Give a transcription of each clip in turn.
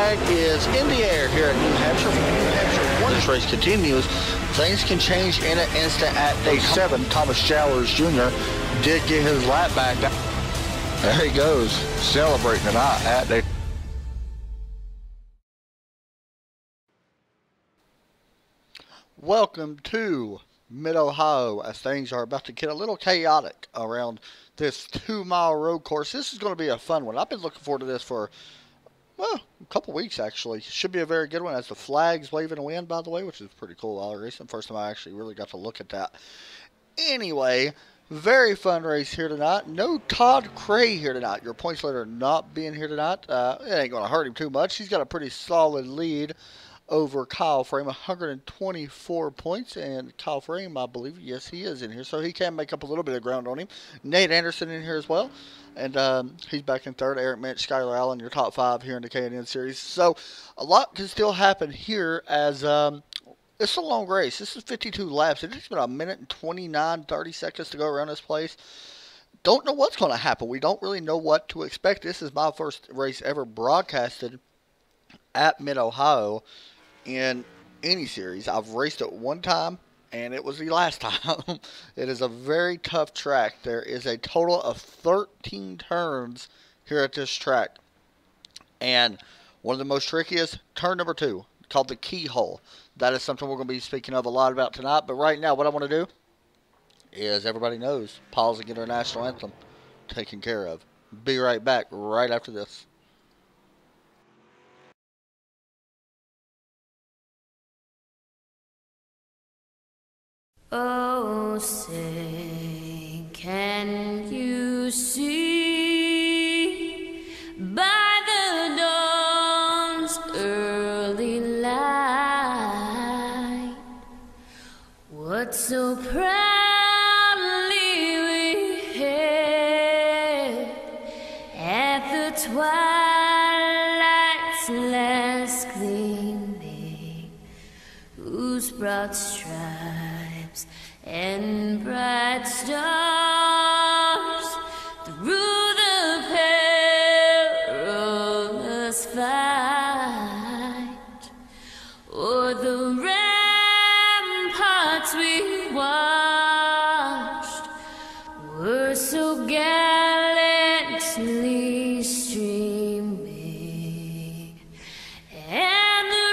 flag is in the air here at New Hampshire. New Hampshire, once this race continues, things can change in an instant at day 7. Thomas Jowers Jr. did get his lap back. There he goes, celebrating tonight at day. Welcome to Mid-Ohio, as things are about to get a little chaotic around this 2-mile road course. This is going to be a fun one. I've been looking forward to this for, well, a couple weeks actually. Should be a very good one, as the flag's waving a wind, by the way, which is pretty cool. All recent, first time I actually really got to look at that. Anyway, very fun race here tonight. No Todd Cray here tonight. Your points leader not being here tonight. It ain't going to hurt him too much. He's got a pretty solid lead over Kyle Frame, 124 points, and Kyle Frame, I believe, yes, he is in here, so he can make up a little bit of ground on him. Nate Anderson in here as well, and he's back in third. Eric Minch, Skylar Allen, your top 5 here in the K&N Series. So a lot can still happen here, as it's a long race. This is 52 laps. It takes about 1 minute and 30 seconds to go around this place. Don't know what's going to happen. We don't really know what to expect. This is my first race ever broadcasted at Mid-Ohio in any series. I've raced it one time, and it was the last time. It is a very tough track. There is a total of 13 turns here at this track, and one of the most trickiest, turn number 2, called the keyhole. That is something we're going to be speaking of a lot about tonight. But right now, what I want to do is, everybody knows, pause and get our national anthem taken care of. Be right back right after this. Oh, say, can you see by the dawn's early light what so proudly we hailed at the twilight's last gleaming, whose broad stripes and bright stars through the perilous fight o'er the ramparts we watched were so gallantly streaming, and the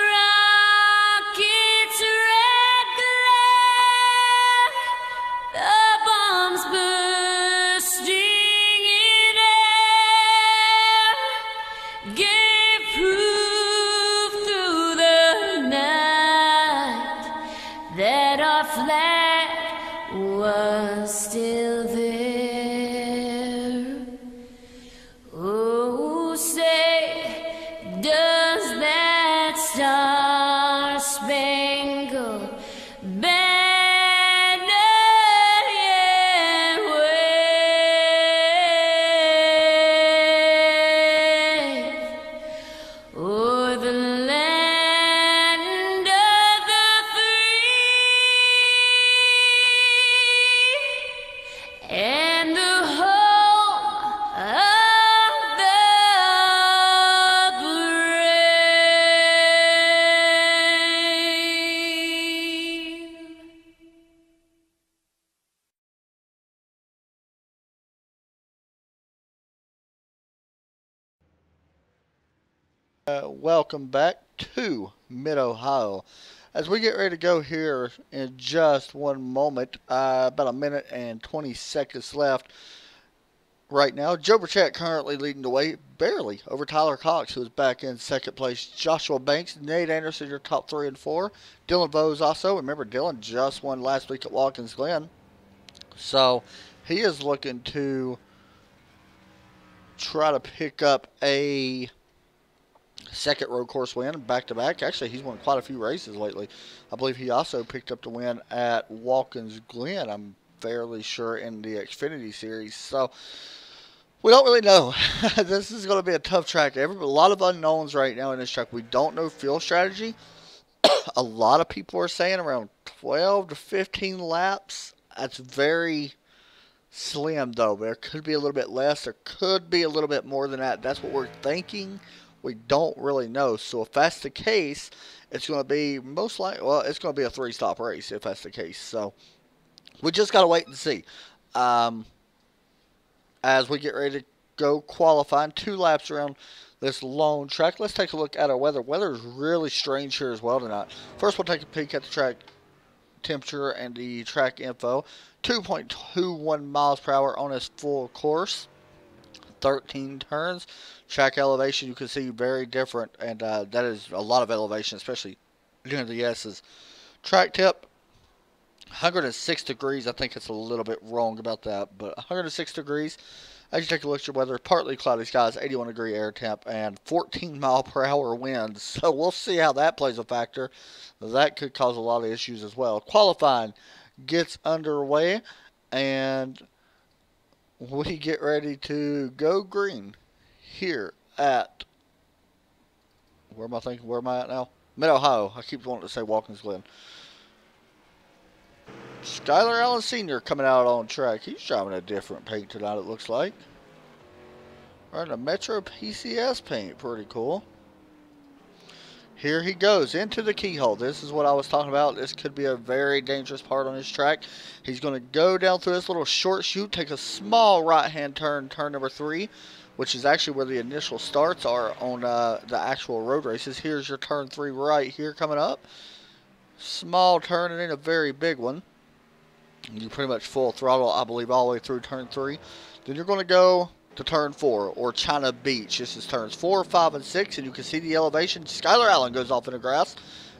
rockets' red glare, the bombs bursting in air, gave proof through the night that our flag was still there. Oh, say, does that star-spangled banner yet wave o'er the land of the free and the home of the brave? Welcome back to Mid-Ohio. As we get ready to go here in just one moment, about 1 minute and 20 seconds left right now. Joe Burchett currently leading the way, barely, over Tyler Cox, who is back in second place. Joshua Banks, Nate Anderson, your top 3 and 4. Dylan Bowes also. Remember, Dylan just won last week at Watkins Glen. So he is looking to try to pick up a second road course win back-to-back. Actually, he's won quite a few races lately. I believe he also picked up the win at Watkins Glen, I'm fairly sure, in the Xfinity Series. So we don't really know. This is going to be a tough track. A lot of unknowns right now in this track. We don't know field strategy. A lot of people are saying around 12 to 15 laps. That's very slim, though. There could be a little bit less. There could be a little bit more than that. That's what we're thinking. We don't really know. So if that's the case, it's going to be most likely, well, it's going to be a 3-stop race if that's the case. So we just got to wait and see. Um, as we get ready to go qualifying, 2 laps around this long track. Let's take a look at our weather. Weather is really strange here as well tonight. First, we'll take a peek at the track temperature and the track info. 2.21 miles per hour on this full course. 13 turns. Track elevation, you can see very different, and that is a lot of elevation, especially during the S's. Track tip, 106 degrees. I think it's a little bit wrong about that, but 106 degrees. As you take a look at your weather, partly cloudy skies, 81 degree air temp, and 14 mile per hour winds. So we'll see how that plays a factor. That could cause a lot of issues as well. Qualifying gets underway, and we get ready to go green here at, where am I at now? Mid-Ohio. I keep wanting to say Watkins Glen. Skylar Allen Sr. coming out on track. He's driving a different paint tonight, it looks like. Running a Metro PCS paint. Pretty cool. Here he goes into the keyhole. This is what I was talking about. This could be a very dangerous part on this track. He's going to go down through this little short chute, take a small right-hand turn, turn number 3, which is actually where the initial starts are on the actual road races. Here's your turn 3 right here coming up. Small turn and then a very big one. You pretty much full throttle, I believe, all the way through turn 3. Then you're going to go to turn 4, or China Beach. This is turns 4, 5, and 6, and you can see the elevation. Skylar Allen goes off in the grass,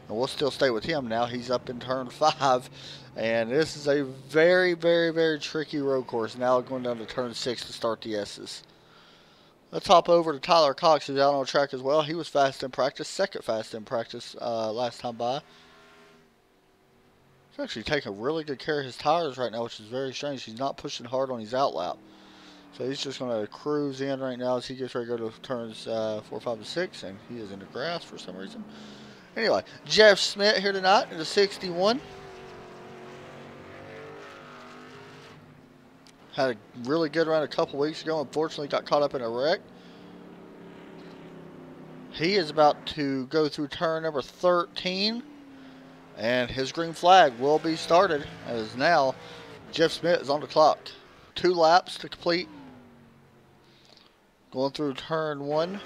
and we'll still stay with him now. He's up in turn 5, and this is a very, very, very tricky road course. Now going down to turn 6 to start the S's. Let's hop over to Tyler Cox, who's out on track as well. He was fast in practice, second fast in practice last time by. He's actually taking really good care of his tires right now, which is very strange. He's not pushing hard on his outlap. So he's just going to cruise in right now as he gets ready to go to turns 4, 5, and 6. And he is in the grass for some reason. Anyway, Jeff Smith here tonight in the 61. Had a really good run a couple weeks ago. Unfortunately, got caught up in a wreck. He is about to go through turn number 13. And his green flag will be started, as now Jeff Smith is on the clock. 2 laps to complete. Going through turn 1.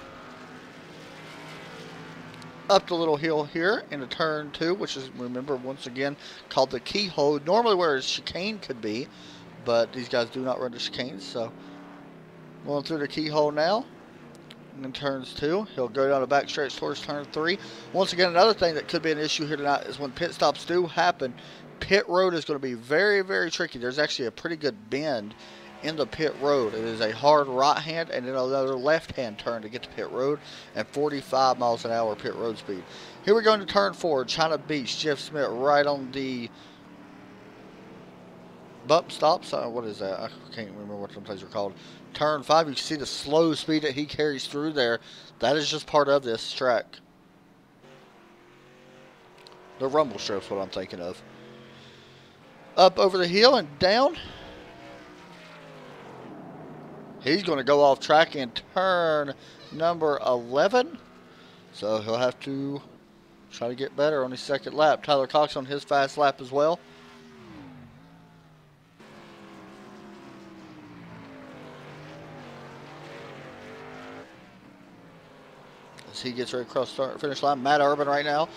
Up the little hill here into turn 2, which is, remember, once again, called the keyhole. Normally where a chicane could be, but these guys do not run the chicanes. So going through the keyhole now. In turns 2, he'll go down the back stretch towards turn 3. Once again, another thing that could be an issue here tonight is when pit stops do happen, pit road is going to be very, very tricky. There's actually a pretty good bend in the pit road. It is a hard right hand and then another left hand turn to get to pit road, and 45 miles an hour pit road speed. Here we go into turn 4, China Beach. Jeff Smith right on the bump stops. What is that? I can't remember what some places are called. Turn 5, you can see the slow speed that he carries through there. That is just part of this track. The rumble strip's what I'm thinking of. Up over the hill and down. He's going to go off track in turn number 11. So he'll have to try to get better on his second lap. Tyler Cox on his fast lap as well. As he gets ready to cross the finish line, Matt Urban right now,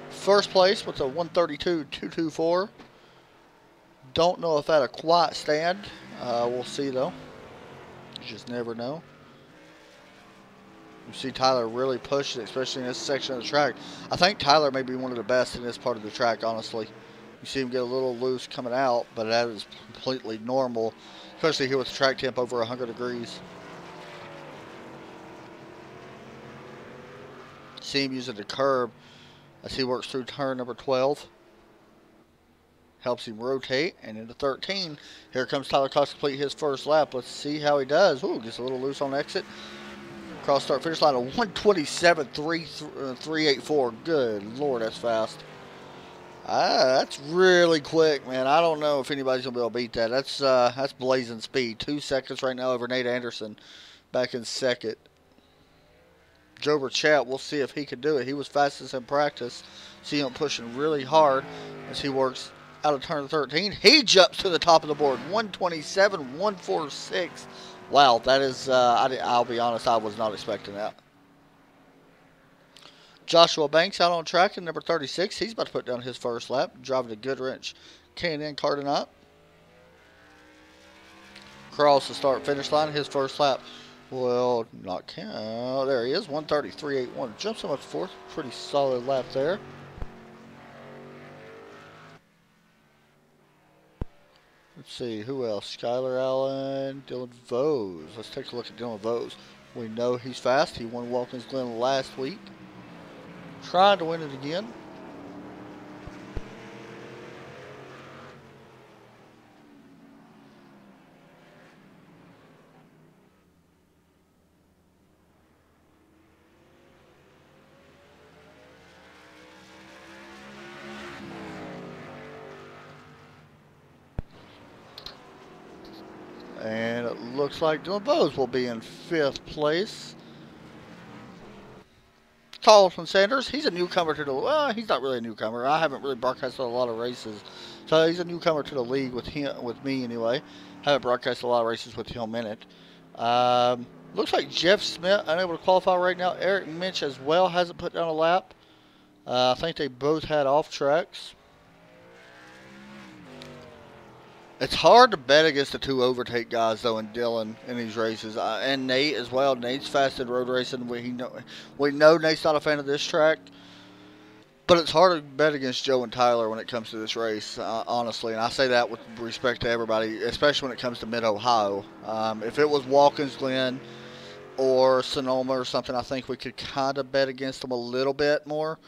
first place with a 132.224. Don't know if that'll quite stand. We'll see though. You just never know. You see Tyler really pushing, especially in this section of the track. I think Tyler may be one of the best in this part of the track, honestly. You see him get a little loose coming out, but that is completely normal, especially here with the track temp over 100 degrees. See him using the curb as he works through turn number 12. Helps him rotate, and into 13, here comes Tyler Cox to complete his first lap. Let's see how he does. Ooh, gets a little loose on exit. Cross start finish line of 127.384. Good Lord, that's fast. That's really quick, man. I don't know if anybody's gonna be able to beat that. That's blazing speed. 2 seconds right now over Nate Anderson, back in second. Jober Chat, we'll see if he can do it. He was fastest in practice. See him pushing really hard as he works out of turn 13. He jumps to the top of the board. 127, 146. Wow, that is, I'll be honest, I was not expecting that. Joshua Banks out on track in number 36. He's about to put down his first lap, driving a good wrench. K&N Cardinal. Across the start finish line, his first lap. Well, not count. Oh, there he is, 133.81. Jumps him up to fourth. Pretty solid lap there. Let's see, who else? Skylar Allen, Dylan Vose. Let's take a look at Dylan Vose. We know he's fast. He won Watkins Glen last week. Trying to win it again. And it looks like Dylan Vose will be in 5th place. Carlton Sanders, he's a newcomer to the, well, he's not really a newcomer. I haven't really broadcasted a lot of races. So he's a newcomer to the league with me anyway. Haven't broadcasted a lot of races with him in it. Looks like Jeff Smith unable to qualify right now. Eric Minch as well hasn't put down a lap. I think they both had off tracks. It's hard to bet against the two overtake guys, though, and Dylan in these races. And Nate as well. Nate's fast in road racing. We know Nate's not a fan of this track. But it's hard to bet against Joe and Tyler when it comes to this race, honestly. And I say that with respect to everybody, especially when it comes to Mid-Ohio. If it was Watkins Glen or Sonoma or something, I think we could kind of bet against them a little bit more.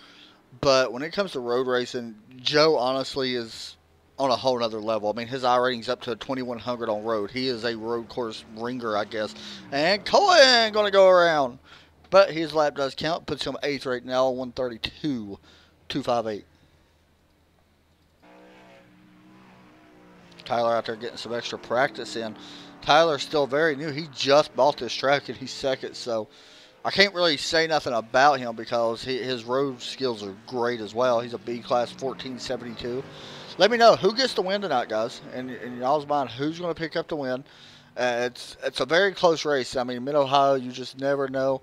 But when it comes to road racing, Joe honestly is on a whole nother level. I mean, his I rating's up to 2,100 on road. He is a road course ringer, I guess. And Cohen going to go around. But his lap does count. Puts him 8th right now, 132.258. Tyler out there getting some extra practice in. Tyler's still very new. He just bought this track and he's second. So I can't really say nothing about him because his road skills are great as well. He's a B-class 1472. Let me know who gets the win tonight, guys. And in y'all's mind, who's going to pick up the win? It's a very close race. I mean, Mid-Ohio, you just never know.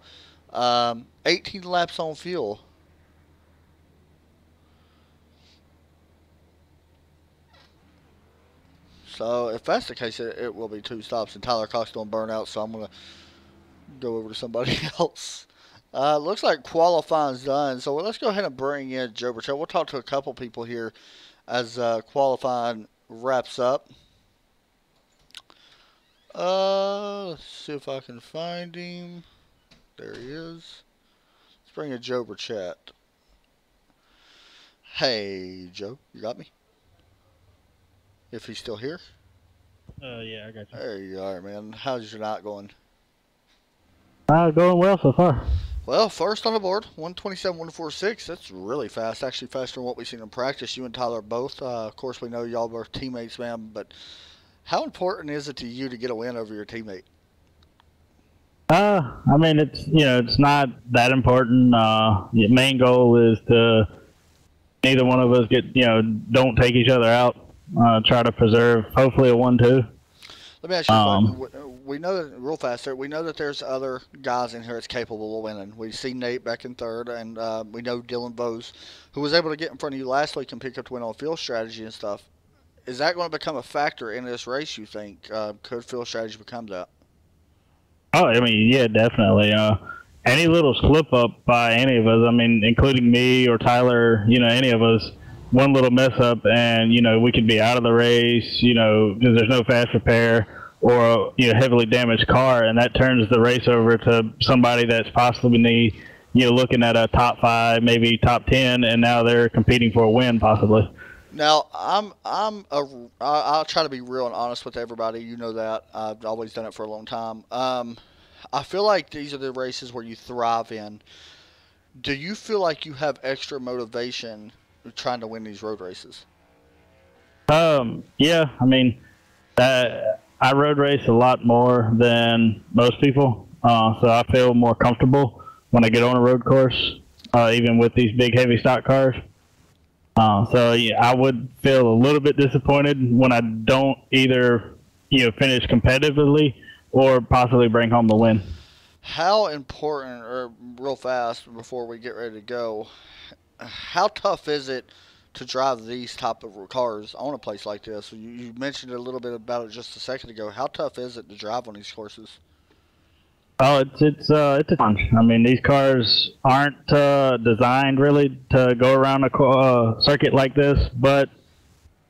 18 laps on fuel. So if that's the case, it will be 2 stops. And Tyler Cox doing burnout, so I'm going to go over to somebody else. Looks like qualifying's done. So let's go ahead and bring in Joe Burchell. We'll talk to a couple people here as qualifying wraps up. Let's see if I can find him. There he is. Let's bring in Joe Burchett. Hey, Joe, you got me? If he's still here? Yeah, I got you. There you are, man. How's your night going? Going well so far. Well, first on the board, 127, 146. That's really fast. Actually, faster than what we've seen in practice. You and Tyler both. Of course, we know y'all are teammates, man. But how important is it to you to get a win over your teammate? I mean, it's not that important. The main goal is to neither one of us don't take each other out. Try to preserve, hopefully, a 1-2. Let me ask you something. We know that, real fast there, we know that there's other guys in here that's capable of winning. We see Nate back in third, and we know Dylan Vose, who was able to get in front of you last week and pick up the win on field strategy and stuff. Is that going to become a factor in this race, you think? Could field strategy become that? Oh, I mean, yeah, definitely. Any little slip up by any of us, I mean, including me or Tyler, any of us, one little mess up and, we could be out of the race, because there's no fast repair or a heavily damaged car, and that turns the race over to somebody that's possibly looking at a top 5, maybe top 10, and now they're competing for a win possibly. Now, I'll try to be real and honest with everybody. You know that. I've always done it for a long time. I feel like these are the races where you thrive in. Do you feel like you have extra motivation trying to win these road races? Yeah, I mean, I road race a lot more than most people, so I feel more comfortable when I get on a road course, even with these big heavy stock cars. So yeah, I would feel a little bit disappointed when I don't either, finish competitively or possibly bring home the win. How important, or real fast before we get ready to go, how tough is it to drive these type of cars on a place like this? You mentioned a little bit about it just a second ago. How tough is it to drive on these courses? Oh, it's a challenge. I mean, these cars aren't designed really to go around a circuit like this, but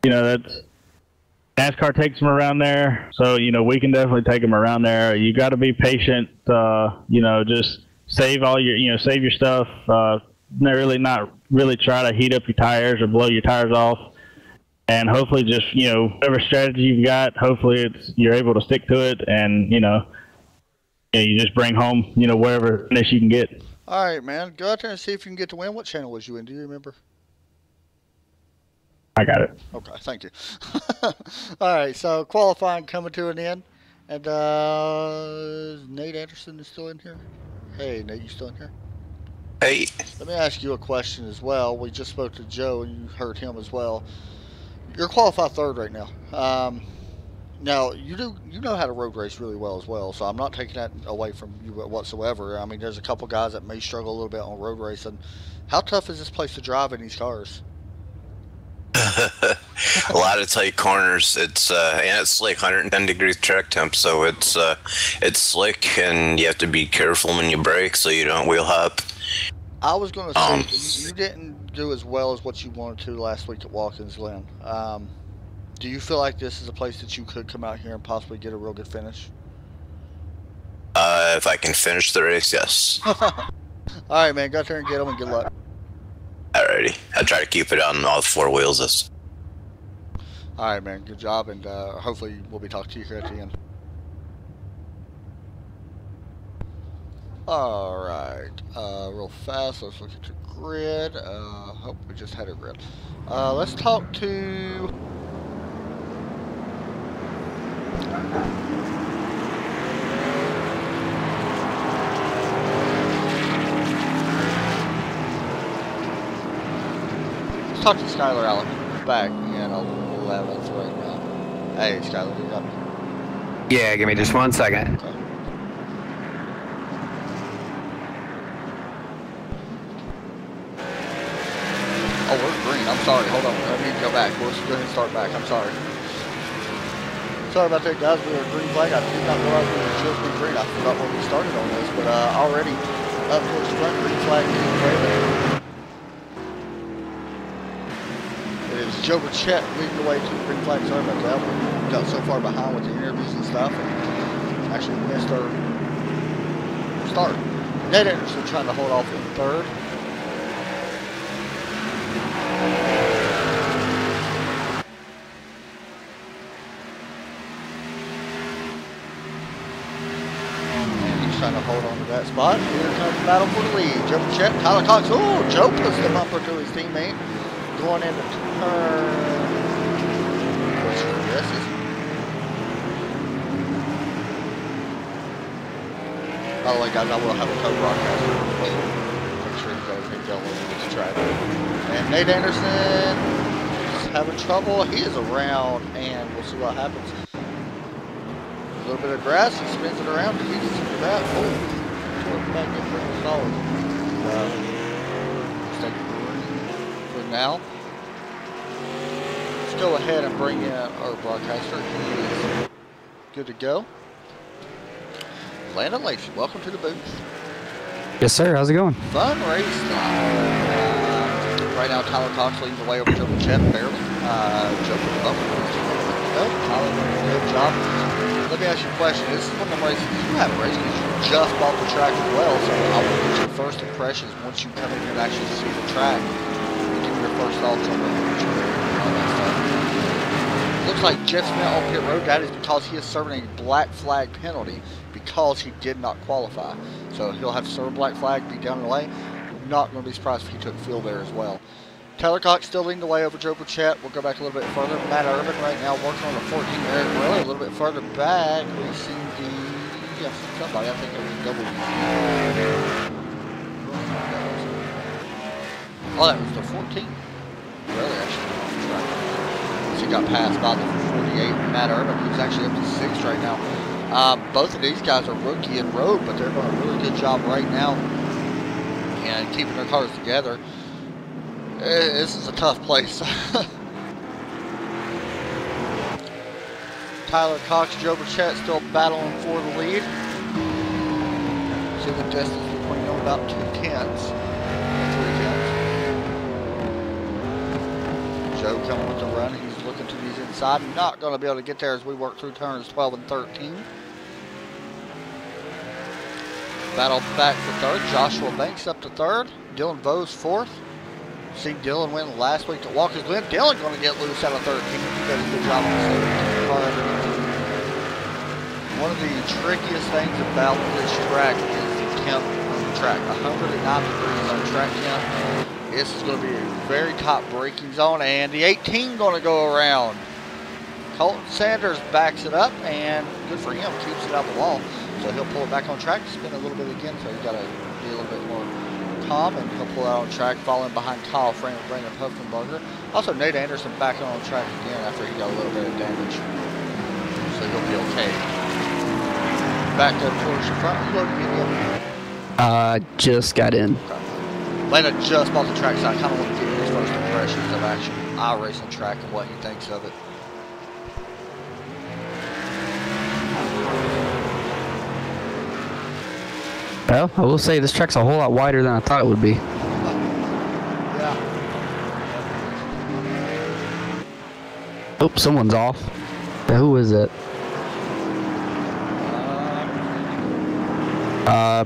that's NASCAR takes them around there, so we can definitely take them around there. You got to be patient. Just save all your save your stuff. Not really try to heat up your tires or blow your tires off, and hopefully just whatever strategy you've got, hopefully you're able to stick to it, and you just bring home whatever finish you can get. All right, man. Go out there and see if you can get the win. What channel was you in? Do you remember? I got it. Okay, thank you. All right, so qualifying coming to an end, and Nate Anderson is still in here. Hey, Nate, you still in here? Hey. Let me ask you a question as well. We just spoke to Joe, and you heard him as well. You're qualified third right now. Now you know how to road race really well as well, so I'm not taking that away from you whatsoever. I mean, there's a couple guys that may struggle a little bit on road racing. How tough is this place to drive in these cars? A lot of tight corners. It's and it's like 110-degree track temp, so it's slick, and you have to be careful when you brake so you don't wheel hop. I was going to say you didn't do as well as what you wanted to last week at Watkins Glen. Do you feel like this is a place that you could come out here and possibly get a real good finish? If I can finish the race, yes. All right, man. Go out there and get them, and good luck. Alrighty. I'll try to keep it on all four wheels. All right, man. Good job, and hopefully we'll be talking to you here at the end. All right. Real fast. Let's look at the grid. Hope we just had a grid. Let's talk to... Let's talk to Skylar Allen. Back in 11th right now. Hey, Skylar, you got me? Yeah, give me just 1 second. Okay. Oh, we're green. I'm sorry. Hold on. I need to go back. Let's go ahead and start back. I'm sorry. Sorry about that, guys. We were green flag. I did not realize we were just green. I forgot where we started on this, but already up towards the front, green flag getting away. It is Joe Burchett leading the way to the green flag. Sorry about that. We got so far behind with the interviews and stuff, and actually missed our start. Nate Anderson trying to hold off in third. Trying to hold on to that spot. Here comes the battle for the lead. Joe Burchett, Tyler Cox. Oh, Joe puts the bumper to his teammate. Going into turn. What's your guesses? By the way, guys, I will have a co-broadcaster as well. Make sure you guys can go when we get to track. And Nate Anderson is having trouble. He is around, and we'll see what happens. A little bit of grass, he spins it around, he gets into that. Oh, toward back in pretty solid. Let's take it for now. Let's go ahead and bring in our broadcaster. He is good to go. Landon Lacy, welcome to the booth. Yes, sir. How's it going? Fun race. Right now, Tyler Cox leading the way over Joe Burchett, barely. Joe put the bumper. Tyler doing a good job. Let me ask you a question. This is one of the races you haven't raced because you just bought the track as well. So I want to get your first impressions once you come in here and actually see the track. Give me your first thoughts on the and all that stuff. Looks like Jeff Smith on pit road. That is because he is serving a black flag penalty because he did not qualify. So he'll have to serve a black flag, be down in the lane. Not going to be surprised if he took field there as well. Tyler Cox still leading the way over Joe Burchett. We'll go back a little bit further. Matt Urban right now working on the 14. Eric Morelli a little bit further back. We see somebody, I think it was Oh, that was the 14th. Really, actually, on the track. So he got passed by the 48, Matt Urban, who's actually up to 6th right now. Both of these guys are rookie and road, but they're doing a really good job right now and keeping their cars together. This is a tough place. Tyler Cox, Joe Burchett still battling for the lead. See the distance between them about 2/10, 3/10. Joe coming with the run. He's looking to these inside. Not going to be able to get there as we work through turns 12 and 13. Battle back for third. Joshua Banks up to third. Dylan Vose fourth. See Dylan win last week at Walker's Glen. Dylan going to get loose out of 13. He does a good job on the car underneath. One of the trickiest things about this track is the temp on the track. 109 degrees on track temp. This is going to be a very top braking zone, and the 18 going to go around. Colton Sanders backs it up, and good for him, keeps it out the wall. So he'll pull it back on track, spin a little bit again, so he's got to be a little bit more calm, and he'll pull it out on track, following behind Kyle Frame and Brandon Huffenberger. Also, Nate Anderson back on track again after he got a little bit of damage. So he'll be okay. Back up towards the front. You loaded in? Just got in. Okay. Lana just bought the track, so I kind of want to get his first impressions of action iRacing track and what he thinks of it. Well, I will say this track's a whole lot wider than I thought it would be. Yeah. Oh, someone's off. Who is it?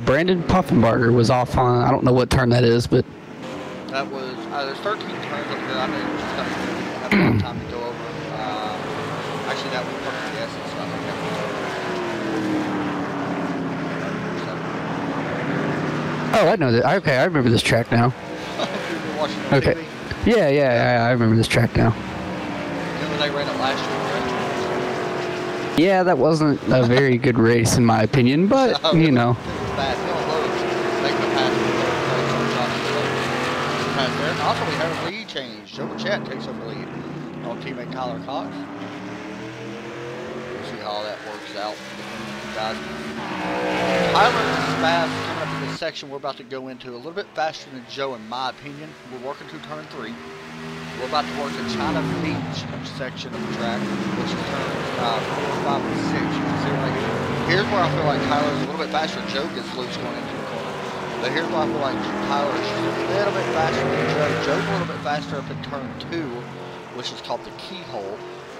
Brandon Puffenbarger was off on, I don't know what turn that is, but... That was, there's 13 turns up there. I know you just kind of have a lot of time to go over. Actually, that was perfect guess. It's not like that. Oh, I know that. Okay, I remember this track now. You've been watching on Okay. TV. Yeah, I remember this track now. Remember they ran it last year, right? Yeah, that wasn't a very good race in my opinion, but, you know. It was bad. Dylan Lowe's making a pass for third place on Johnny Lowe. Pass there. And also, we had a lead change. Joe Burchett takes over the lead on teammate Tyler Cox. We'll see how that works out between the guys. Tyler is fast coming up in this section we're about to go into. A little bit faster than Joe, in my opinion. We're working through turn 3. We're about to work the China Beach section of the track, which is turns 4, 5, and 6. You can see right here. Here's where I feel like Tyler's a little bit faster. Joe gets loose going into the corner. But here's where I feel like Tyler is just a little bit faster than Joe. Joe's a little bit faster up in turn 2, which is called the keyhole.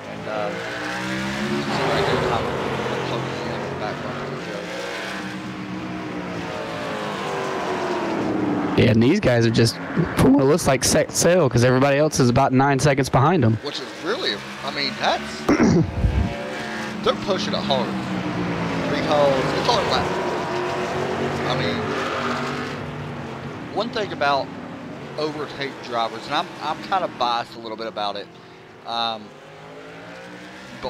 And you can see right there Tyler closes in the background of Joe. Yeah, and these guys are just, from what it looks like, set sail, because everybody else is about 9 seconds behind them. Which is really, I mean, that's, they're pushing it hard. Because it's on lap. I mean, one thing about overtake drivers, and I'm kind of biased a little bit about it, but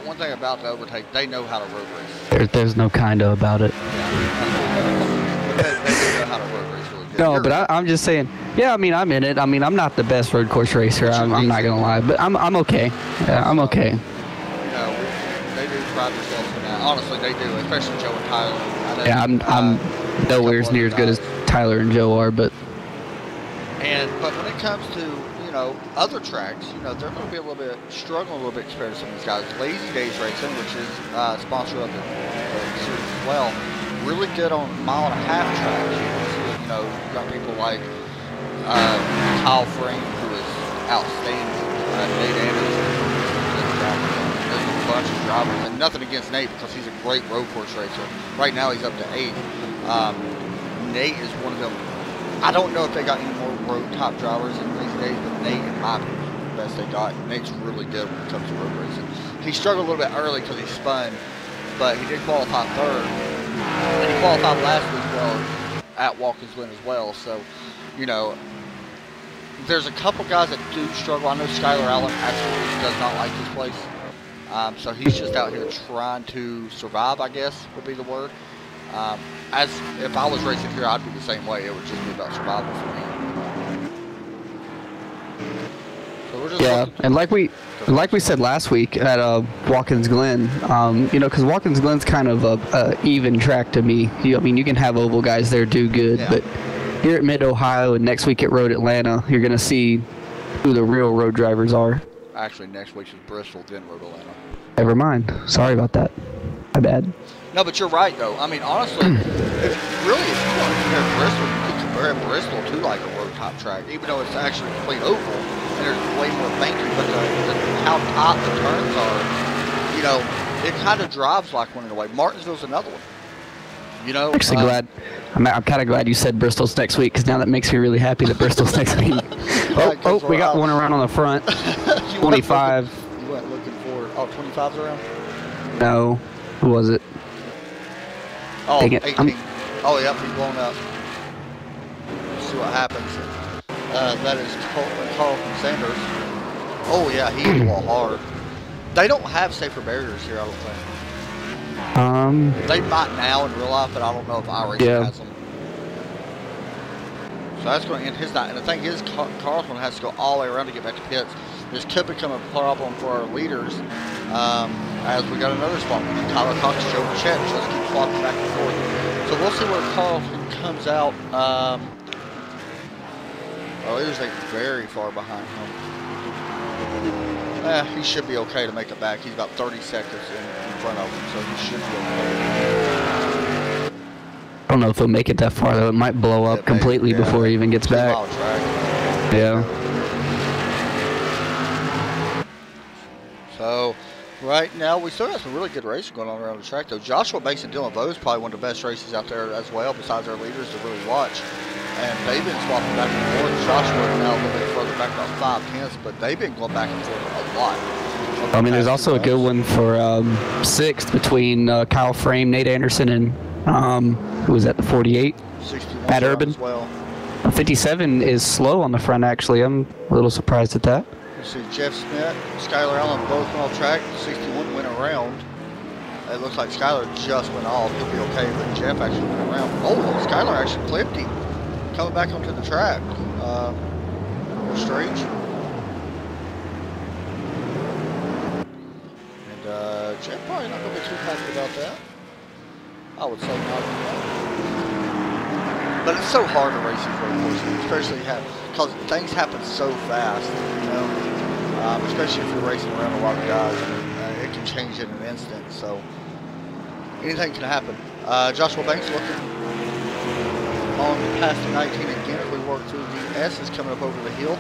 one thing about the overtake, they know how to road race. There's no kinda about it. Yeah. They do know how to road race really good. No, but I'm just saying, yeah, I mean, I'm in it. I mean, I'm not the best road course racer, I'm not going to lie, but I'm okay. Yeah, I'm okay. You know, they do pride themselves in that. Honestly, they do, especially Joe and Tyler. I know, Yeah, I'm nowhere near as good as Tyler and Joe are, but... But when it comes to, you know, other tracks, you know, they're going to be a little bit, struggling a little bit compared to some of these guys. Lazy dayz Racing, which is sponsor of the series as well, really good on mile-and-a-half tracks. You know, you've got people like Kyle Frame, who is outstanding. Nate Anderson, there's a bunch of drivers, and nothing against Nate because he's a great road course racer. Right now he's up to 8. Nate is one of them. I don't know if they got any more road top drivers in these days, but Nate, in my opinion, is the best they got. Nate's really good when it comes to road racing. He struggled a little bit early because he spun, but he did qualify third. And he qualified last week well at Walker's Glen as well. So, you know, there's a couple guys that do struggle. I know Skylar Allen absolutely does not like this place. So he's just out here trying to survive, I guess would be the word. As if I was racing here, I'd be the same way. It would just be about survival for me. So we're just Yeah, and like we said last week at Watkins Glen, you know, because Watkins Glen's kind of a even track to me. I mean, you can have oval guys there do good, Yeah. but here at Mid Ohio and next week at Road Atlanta, you're gonna see who the real road drivers are. Actually, next week is Bristol, then Road Atlanta. Never mind. Sorry about that. My bad. No, but you're right, though. I mean, honestly, if you want to compare Bristol, you can compare Bristol to like a road top track, even though it's actually a complete oval and there's way more banking, but how tight the turns are, you know, it kind of drives like one in a way. Martinsville's another one. You know, Actually, I'm kind of glad you said Bristol's next week, because now that makes me really happy that Bristol's next week. We got one around on the front. 25. You weren't looking for 25's around. No, who was it? Oh, Dang it. 18. Oh, yep, he's blown up. Let's see what happens. That is Carlton Sanders. Oh, yeah, he hit the wall hard. They don't have safer barriers here, I don't think. They might now in real life, but I don't know if iRacing has them. So that's going to end his night. And the thing is, Carlton has to go all the way around to get back to pits. This could become a problem for our leaders, as we got another spot. Tyler Cox, Joe Chet, just keep swapping back and forth. So we'll see where Carlton comes out. Leaders like very far behind him. He should be okay to make it back. He's about 30 seconds in front of him, so he should be okay. I don't know if he'll make it that far, though. It might blow up completely before he even gets back. Yeah. So, right now, we still have some really good racing going on around the track, though. Joshua Banks and Dylan Bowe is probably one of the best races out there as well, besides our leaders to really watch. And they've been swapping back and forth. Joshua now a little bit further back, about 5/10, but they've been going back and forth a lot. I mean, there's also a good one for 6th between Kyle Frame, Nate Anderson, and who was at the 48? 61 Matt Urban. as well. 57 is slow on the front, actually. I'm a little surprised at that. You see Jeff Smith, Skylar Allen both went off track. 61 went around. It looks like Skylar just went off. He'll be okay, but Jeff actually went around. Oh, Skylar actually clipped him. Coming back onto the track. Strange. And Jeff probably not going to be too happy about that. I would say not. But it's so hard to race these road courses, especially because things happen so fast, you know. Especially if you're racing around a lot of guys, it can change in an instant. So anything can happen. Joshua Banks looking on past the 19 again as we work through the S's coming up over the hill.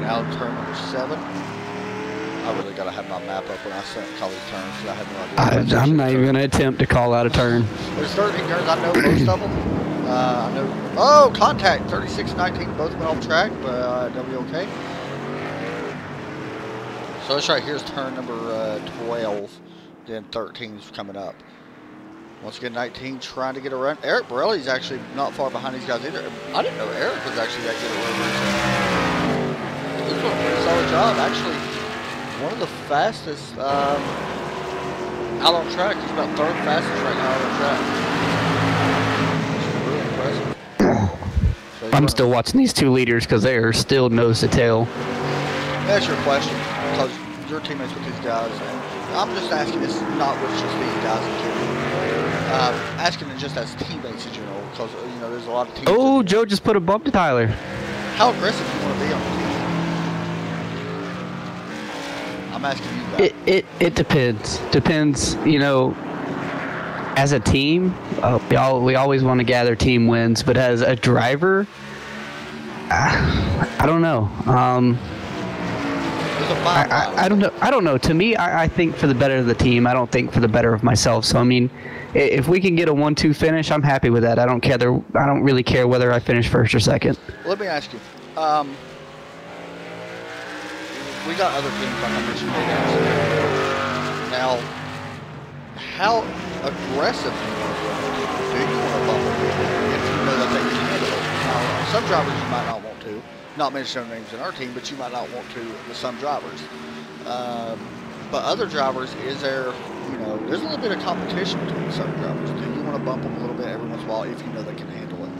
Now turn number 7. I really got to have my map up when I call these turns because I have no idea. I'm not even going to attempt to call out a turn. There's 13 turns. I know most of them. I know. Oh, contact. 36-19. Both went off track, but they'll be okay. So this right here is turn number 12. Then 13 is coming up. Once again, 19 trying to get a run. Eric Borelli's actually not far behind these guys either. I didn't know Eric was actually that good at road racing. He's doing a pretty solid job. Actually, one of the fastest out on track. He's about 3rd fastest right now out on track. Which is really impressive. So I'm still watching these 2 leaders because they are still nose to tail. That's your question, because your teammates with these guys. And I'm just asking this not with just these guys and kidding. Asking it just as teammates in general, because you know there's a lot of teams. Oh, Joe just put a bump to Tyler. How aggressive do you want to be on the team? I'm asking you that. It depends. Depends, you know. As a team, we always want to gather team wins, but as a driver, I don't know. I don't know. I don't know. To me, I think for the better of the team. I don't think for the better of myself. So I mean, if we can get a 1-2 finish, I'm happy with that. I don't care. I don't really care whether I finish 1st or 2nd. Let me ask you. We got other teams like I mentioned. Now, how aggressive do you want to go? Do you want to bump it if you know that they can handle it? Now, some drivers you might not want to. Not mentioning names in our team, but you might not want to with some drivers. But other drivers, is there you know, there's a little bit of competition between certain drivers. Do you want to bump them a little bit every once in a while if you know they can handle it?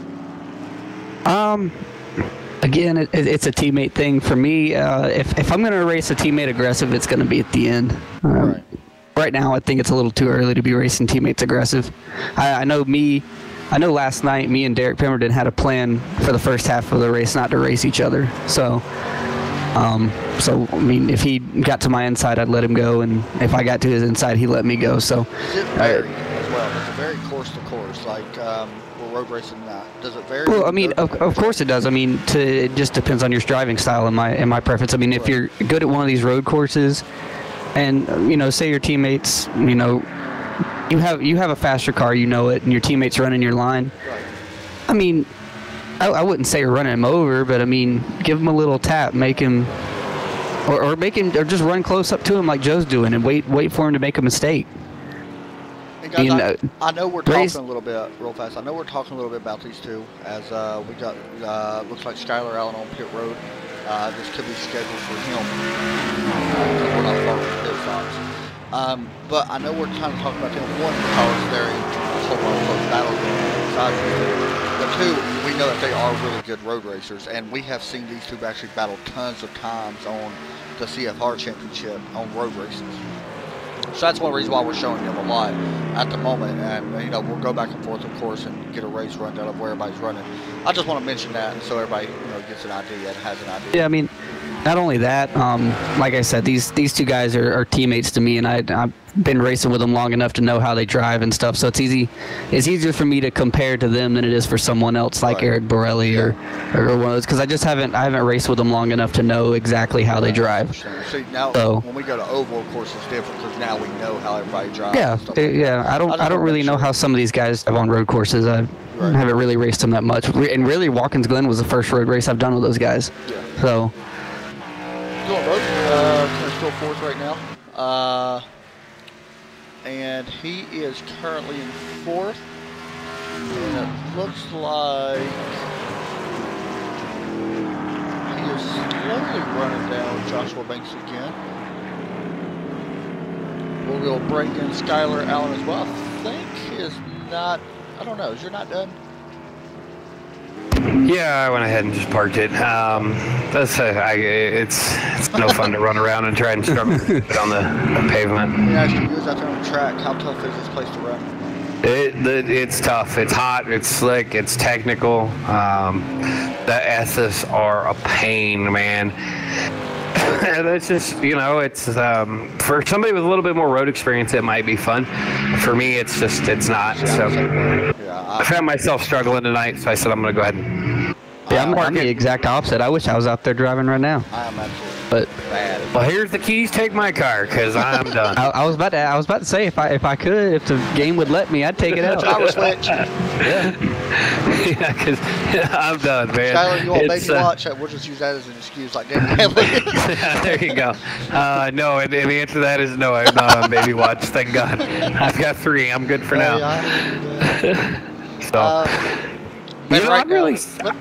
Again, it's a teammate thing for me. If I'm going to race a teammate aggressive, it's going to be at the end. Right. Right now, I think it's a little too early to be racing teammates aggressive. I know last night, me and Derek Pemberton had a plan for the first half of the race not to race each other. So I mean, if he got to my inside, I'd let him go, and if I got to his inside, he let me go. So does it vary as well? Does it vary course to course? Like we're road racing that. Does it vary? Well, I mean, of course it does. I mean, it just depends on your driving style and my preference. I mean, if you're good at one of these road courses, and you know, say your teammates, you know, you have a faster car, you know it, and your teammates running your line. Right. I mean, I wouldn't say you're running him over, but I mean, give him a little tap, make him, or just run close up to him like Joe's doing, and wait for him to make a mistake. And guys, I know we're talking a little bit real fast. I know we're talking a little bit about these two as we got looks like Skylar Allen on pit road. This could be scheduled for him. We're not far from pit stops. But I know we're kind of talking about them. One, because they're in a whole lot of close battles inside of them. But two, we know that they are really good road racers, and we have seen these two actually battle tons of times on the CFR championship on road races. So that's one reason why we're showing them a lot at the moment, and you know, we'll go back and forth, of course, and get a race rundown of where everybody's running. I just want to mention that, and so everybody, you know, gets an idea and has an idea. Yeah, I mean, not only that, like I said, these two guys are teammates to me, and I've been racing with them long enough to know how they drive and stuff. So it's easier for me to compare to them than it is for someone else like Eric Borelli or one of those, because I haven't raced with them long enough to know exactly how they drive. See, now when we go to oval, of course, it's different because now we know how everybody drives. Yeah, I don't really know how some of these guys have on road courses. I haven't really raced them that much, and really Watkins Glen was the first road race I've done with those guys. Yeah. So. Still on road, still fourth right now. And he is currently in fourth. And it looks like he is slowly running down Joshua Banks again. We'll bring in Skylar Allen as well. I think he is not, I don't know, is you're not done? Yeah, I went ahead and just parked it. It's no fun to run around and try and struggle on the pavement. Let me ask you, who's out there on the track? How tough is this place to run? It's tough. It's hot. It's slick. It's technical. The S's are a pain, man. That's just, you know, it's for somebody with a little bit more road experience, it might be fun. For me, it's not. So I found myself struggling tonight, so I said I'm going to go ahead and. Yeah, I'm the exact opposite. I wish I was out there driving right now. I am absolutely bad. Well, here's the keys. Take my car, because I'm done. I was about to say if the game would let me, I'd take it out. Driver switch. Yeah, because I'm done, man. Skylar, you want baby watch? We'll just use that as an excuse, like damn. There you go. No, and the answer to that is no. I'm not on baby watch. Thank God. I've got 3. I'm good for now. You know,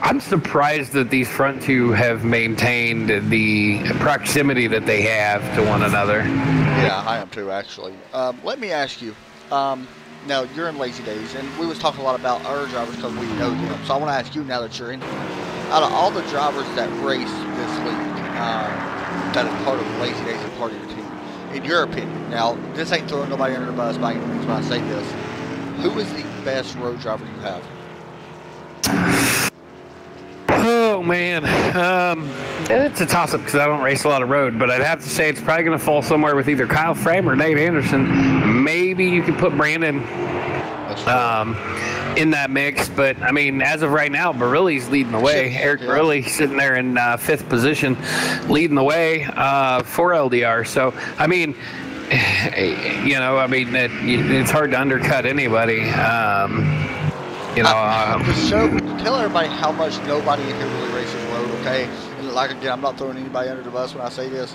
I'm surprised that these front two have maintained the proximity that they have to one another. Yeah, I am too, actually. Let me ask you. Now, you're in Lazy Days, and we was talking a lot about our drivers because we know them. So I want to ask you, now that you're in, out of all the drivers that race this league, that is part of Lazy Days and part of your team, in your opinion, now, this ain't throwing nobody under the bus by any means when I say this, who is the best road driver you have? Oh man, it's a toss-up because I don't race a lot of road, but I'd have to say it's probably going to fall somewhere with either Kyle Frame or Nate Anderson. Maybe you could put Brandon in that mix, but I mean, as of right now, Barilli's leading the way. Eric Barilli sitting there in 5th position, leading the way for LDR. So I mean, you know, I mean, it's hard to undercut anybody. You know, tell everybody how much nobody in here really races road, okay? And like again, I'm not throwing anybody under the bus when I say this.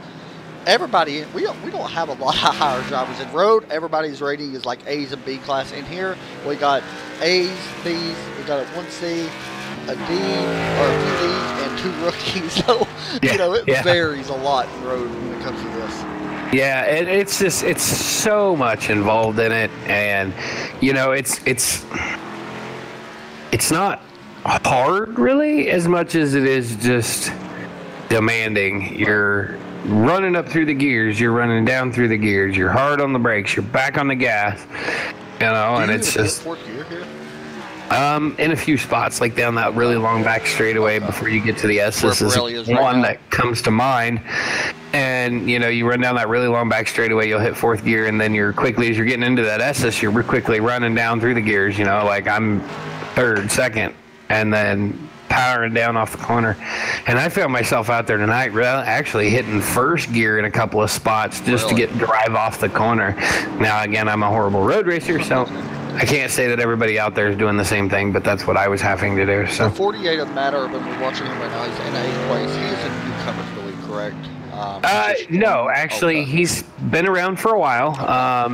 Everybody, we don't have a lot of higher drivers in road. Everybody's rating is like A's and B class. In here, we got A's, B's, we got a 1C, a D, or a few D's, and 2 rookies. So, it varies a lot in road when it comes to this. Yeah, it's so much involved in it, and it's not hard really as much as it is just demanding. You're running up through the gears, you're running down through the gears, you're hard on the brakes, you're back on the gas, and it's just fourth gear here. In a few spots, like down that really long back straightaway before you get to the S. This is one that comes to mind. And, you run down that really long back straightaway, you'll hit fourth gear, and then as you're getting into that SS, you're quickly running down through the gears, like I'm third, second, and then powering down off the corner. And I found myself out there tonight actually hitting first gear in a couple of spots just to get drive off the corner. Now, again, I'm a horrible road racer, so I can't say that everybody out there is doing the same thing, but that's what I was having to do. So 48 of Matt Urban, we're watching him right now. He's in 8th place. He is a newcomer to the league, correct? No, actually, he's been around for a while.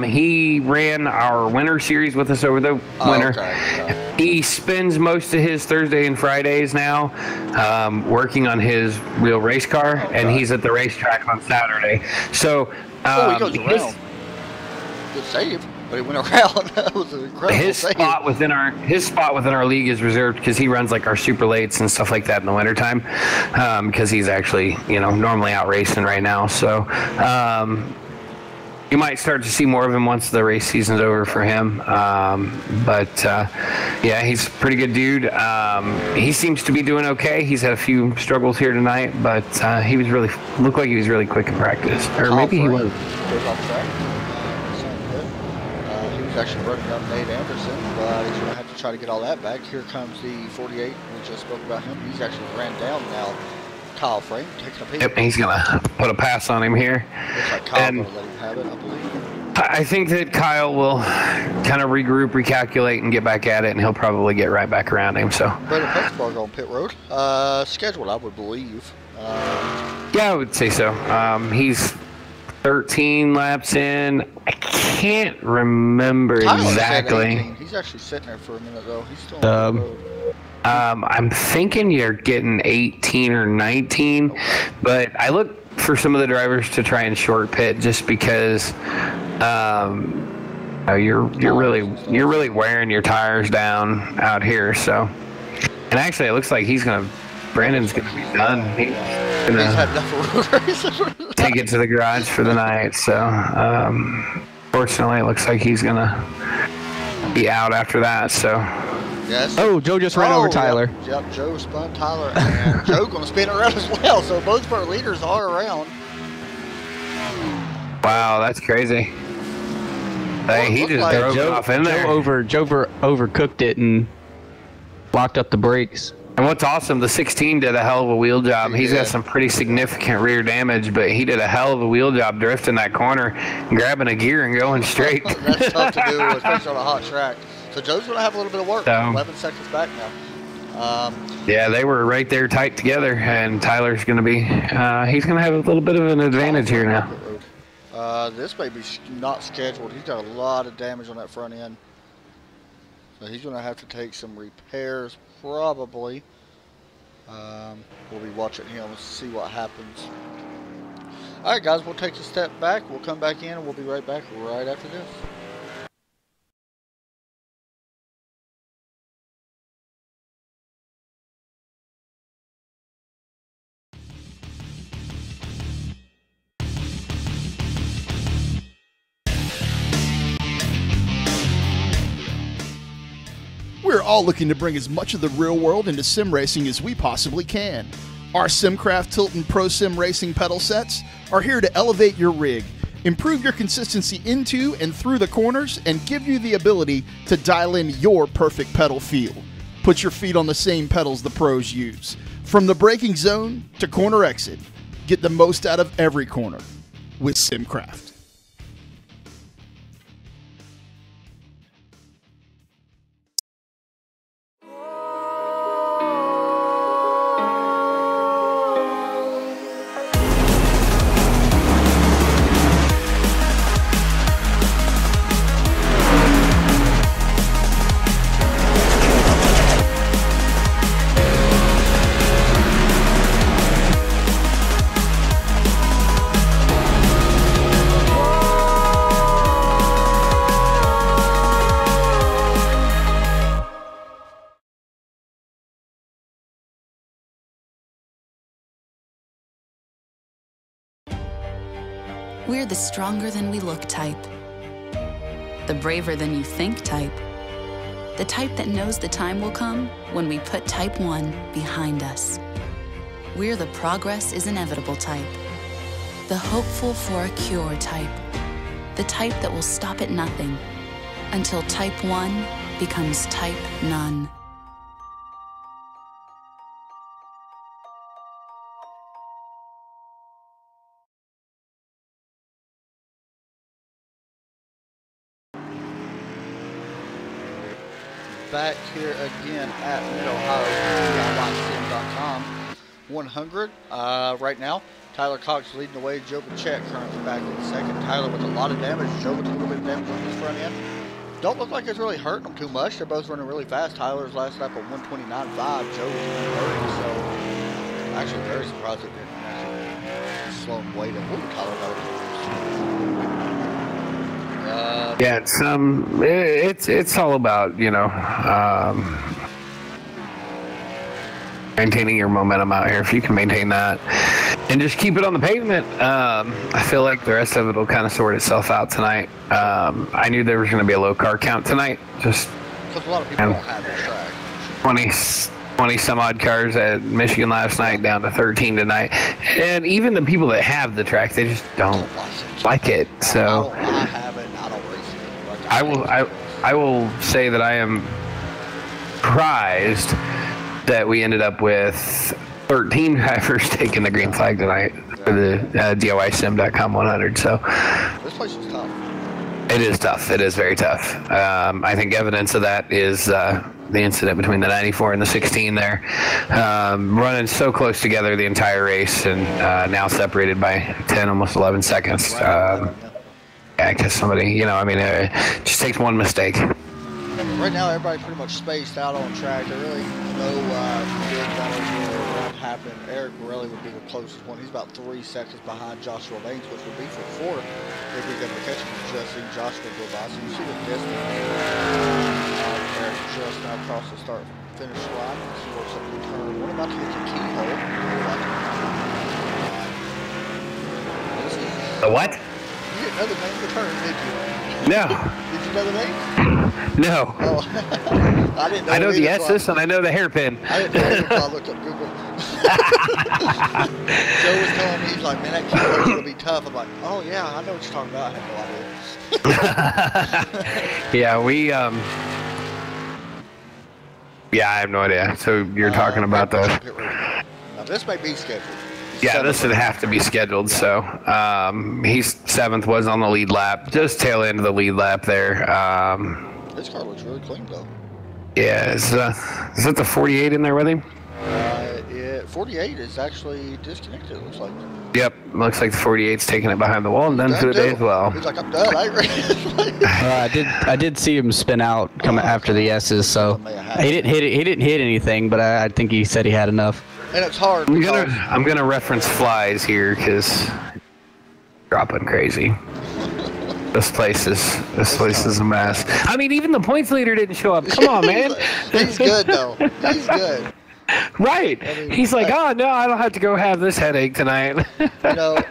He ran our winter series with us over the winter. Okay. He spends most of his Thursday and Fridays now working on his real race car, and he's at the racetrack on Saturday. So he goes around. Good save. But he went around. That was an incredible his save. spot within our league is reserved because he runs like our super lates and stuff like that in the wintertime, because he's actually normally out racing right now. So you might start to see more of him once the race season's over for him. Yeah, he's a pretty good dude. He seems to be doing okay. He's had a few struggles here tonight, but he looked like he was really quick in practice, or maybe he was. Actually running up Nate Anderson, but he's going to have to try to get all that back. Here comes the 48. We just spoke about him. He's actually ran down now. Kyle Frame taking a peek. Yep, he's going to put a pass on him here. Looks like Kyle's going to let him have it, I believe. I think that Kyle will kind of regroup, recalculate, and get back at it, and he'll probably get right back around him. So. Brandon Pesbarg on pit road. Scheduled, I would believe. Yeah, I would say so. He's 13 laps in. I can't remember exactly. He's actually sitting there for a minute though. He's still on the road. I'm thinking you're getting 18 or 19, but I look for some of the drivers to try and short pit just because you're really wearing your tires down out here. So, and actually, it looks like Brandon's gonna be done. He's had enough road racing. Take it to the garage for the night. So, fortunately, it looks like he's gonna be out after that. So. Yes. Oh, Joe just ran over Tyler. Yep, Joe spun Tyler, and Joe going to spin around as well. So both of our leaders are around. Wow, that's crazy. Hey, he just drove off in there. Joe overcooked it and locked up the brakes. And what's awesome, the 16 did a hell of a wheel job. He's got some pretty significant rear damage, but he did a hell of a wheel job drifting that corner, grabbing a gear and going straight. That's tough to do, especially on a hot track. So Joe's going to have a little bit of work. 11 seconds back now. Yeah, they were right there tight together, and Tyler's going to be, he's going to have a little bit of an advantage here now. This may be not scheduled. He's got a lot of damage on that front end. So he's going to have to take some repairs, probably. We'll be watching him to see what happens. All right, guys, we'll take a step back. We'll come back in, and we'll be right back right after this. We're all looking to bring as much of the real world into sim racing as we possibly can. Our SimCraft Tilton Pro Sim Racing pedal sets are here to elevate your rig, improve your consistency into and through the corners, and give you the ability to dial in your perfect pedal feel. Put your feet on the same pedals the pros use. From the braking zone to corner exit, get the most out of every corner with SimCraft. We're the stronger than we look type. The braver than you think type. The type that knows the time will come when we put type 1 behind us. We're the progress is inevitable type. The hopeful for a cure type. The type that will stop at nothing until type 1 becomes type none. Back here again at Mid-Ohio, DIYSim.com. 100 right now. Tyler Cox leading the way. Joe Pachek currently back in second. Tyler with a lot of damage. Joe with a little bit of damage on his front end. Don't look like it's really hurting them too much. They're both running really fast. Tyler's last lap at 129.5. Joe was 130, so actually very surprised it didn't actually slow him way down. Ooh, Tyler got it. Yeah, it's all about, maintaining your momentum out here. If you can maintain that and just keep it on the pavement, I feel like the rest of it will kind of sort itself out tonight. I knew there was going to be a low car count tonight. Just because a lot of people don't have the track. 20 some odd cars at Michigan last night down to 13 tonight, and even the people that have the track, they just don't like it. So I have it. I don't race it. Like, I will say that I am surprised that we ended up with 13 drivers taking the green flag tonight for the dayz.com 100. So this place is tough. It is tough. It is very tough. I think evidence of that is the incident between the 94 and the 16 there. Running so close together the entire race, and now separated by 10, almost 11 seconds. Yeah, because somebody, it just takes one mistake. Right now, everybody pretty much spaced out on track. There really no big battles around happening. Eric Morelli would be the closest one. He's about 3 seconds behind Joshua Baines, which would be for fourth if we get the catch him. Just seeing Joshua go by. So you see the distance. Eric just now across the start-finish line. He works up the turn. What about to get the keyhole? The what? You didn't know the name of the turn, did you? No. Did you know the name? No. Oh, I didn't know. I know the either, S's and I know the hairpin. I didn't know until I looked up Google. Joe was telling me, he's like, man, that keyboard's going to be tough. I'm like, oh, yeah, I know what you're talking about. I had no idea. Yeah, yeah, I have no idea. So you're talking about the... Now, this may be scheduled. Yeah, this would have to be scheduled. So he's 7th, was on the lead lap, just tail end of the lead lap there. This car looks really clean, though. Yeah, is that the 48 in there with him? 48 is actually disconnected, it looks like. Yep, looks like the 48's taking it behind the wall and done for the day as well. He's like, I'm done. I did see him spin out coming after the S's, so he didn't hit it. He didn't hit anything, but I think he said he had enough. And it's hard. I'm gonna reference flies here because dropping crazy. This place is a mess. I mean, even the points leader didn't show up. Come on, man. He's good though. He's good. Right. I mean, he's like, oh no, I don't have to go have this headache tonight. And I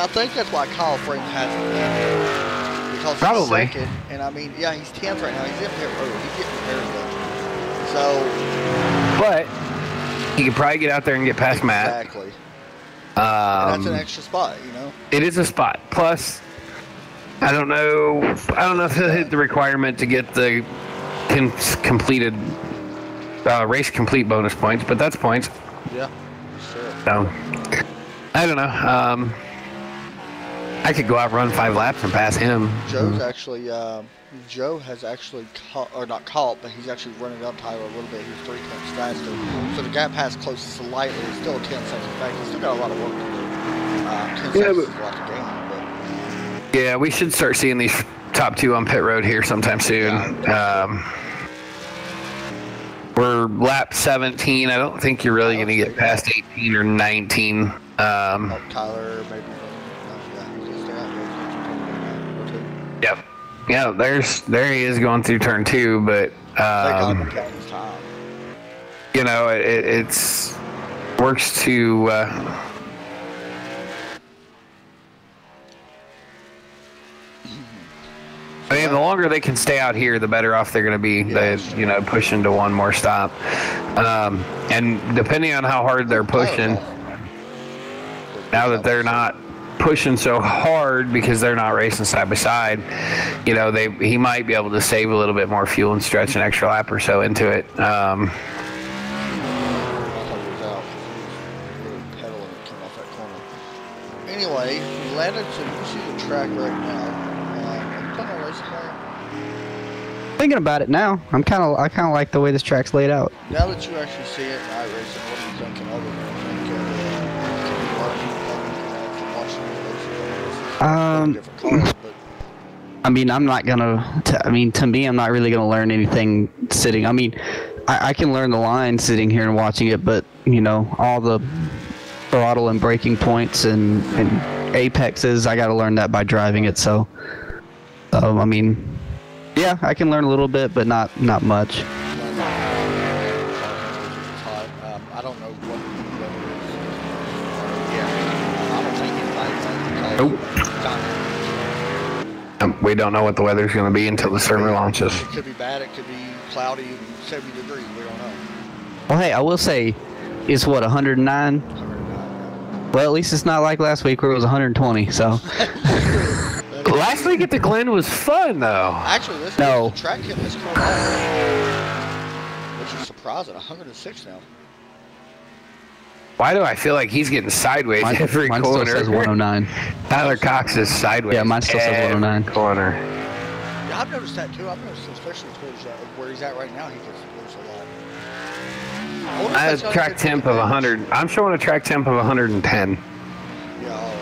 think that's why Kyle Frame hasn't been. Because probably. He's second, and I mean, yeah, he's 10th right now. He's in pit road. He's getting repairs done. So. But he could probably get out there and get past Matt. Exactly. That's an extra spot, It is a spot. Plus, I don't know if he'll hit the requirement to get the completed race complete bonus points, but that's points. Yeah, sure. So, I don't know. I could go out and run 5 laps and pass him. Joe's actually, Joe has actually caught, or not caught, but he's actually running up Tyler a little bit. He's 3 tenths faster. So the gap has closed slightly. It's still 10 seconds back. He's still got a lot of work to do. 10 seconds is a lot to gain. But... Yeah, we should start seeing these top 2 on pit road here sometime soon. Yeah. We're lap 17. I don't think you're really going to get past 18 or 19. Tyler, maybe. Yep. Yeah, there he is going through turn 2, but it's works to saying the longer they can stay out here, the better off they're going to be. Pushing to one more stop, and depending on how hard they're pushing, now that they're not pushing so hard because they're not racing side by side, he might be able to save a little bit more fuel and stretch an extra lap or so into it. Anyway, we landed, so you see the track right now. Thinking about it now, I kind of like the way this track's laid out. Now that you actually see it in iRacing, what are you thinking of it? I mean, I'm not gonna. To me, I'm not really gonna learn anything sitting. I mean, I can learn the line sitting here and watching it, but all the throttle and braking points and apexes, I got to learn that by driving it. So, I mean, yeah, I can learn a little bit, but not much. I don't know what the weather is. Nope. We don't know what the weather's going to be until the server launches. It could be bad. It could be cloudy and 70 degrees. We don't know. Well, hey, I will say, it's what, 109? Well, at least it's not like last week where it was 120. So. Last week at the Glen was fun, though. Actually, the track hit this corner, which is surprising. 106 now. Why do I feel like he's getting sideways every mine corner? Mine still says 109. Tyler Cox is sideways. Yeah, mine still says 109. Corner. Yeah, I've noticed that too. I've noticed, especially where he's at right now, he gets a lot. I have a track temp of 100. I'm showing a track temp of 110. Yeah.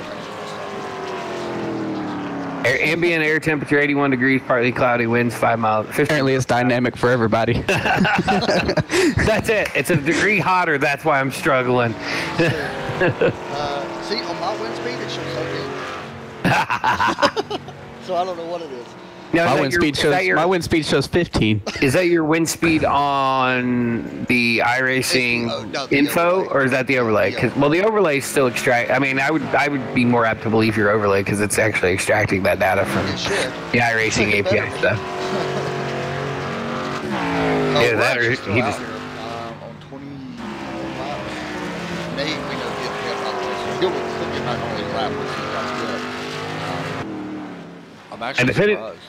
Ambient air temperature 81 degrees, partly cloudy, winds 5 miles. Apparently it's dynamic for everybody. That's it. It's a degree hotter. That's why I'm struggling. See, on my wind speed, it shows 13. So I don't know what it is. Now, my wind speed shows 15. Is that your wind speed on the iRacing info, or is that the overlay? Well, the overlay still extract. I mean, I would be more apt to believe your overlay because it's actually extracting that data from the iRacing API stuff. Yeah, that or he just. On 20 laps. Maybe we know get by the way, so he'll get back on his lap, which is good. I'm actually surprised.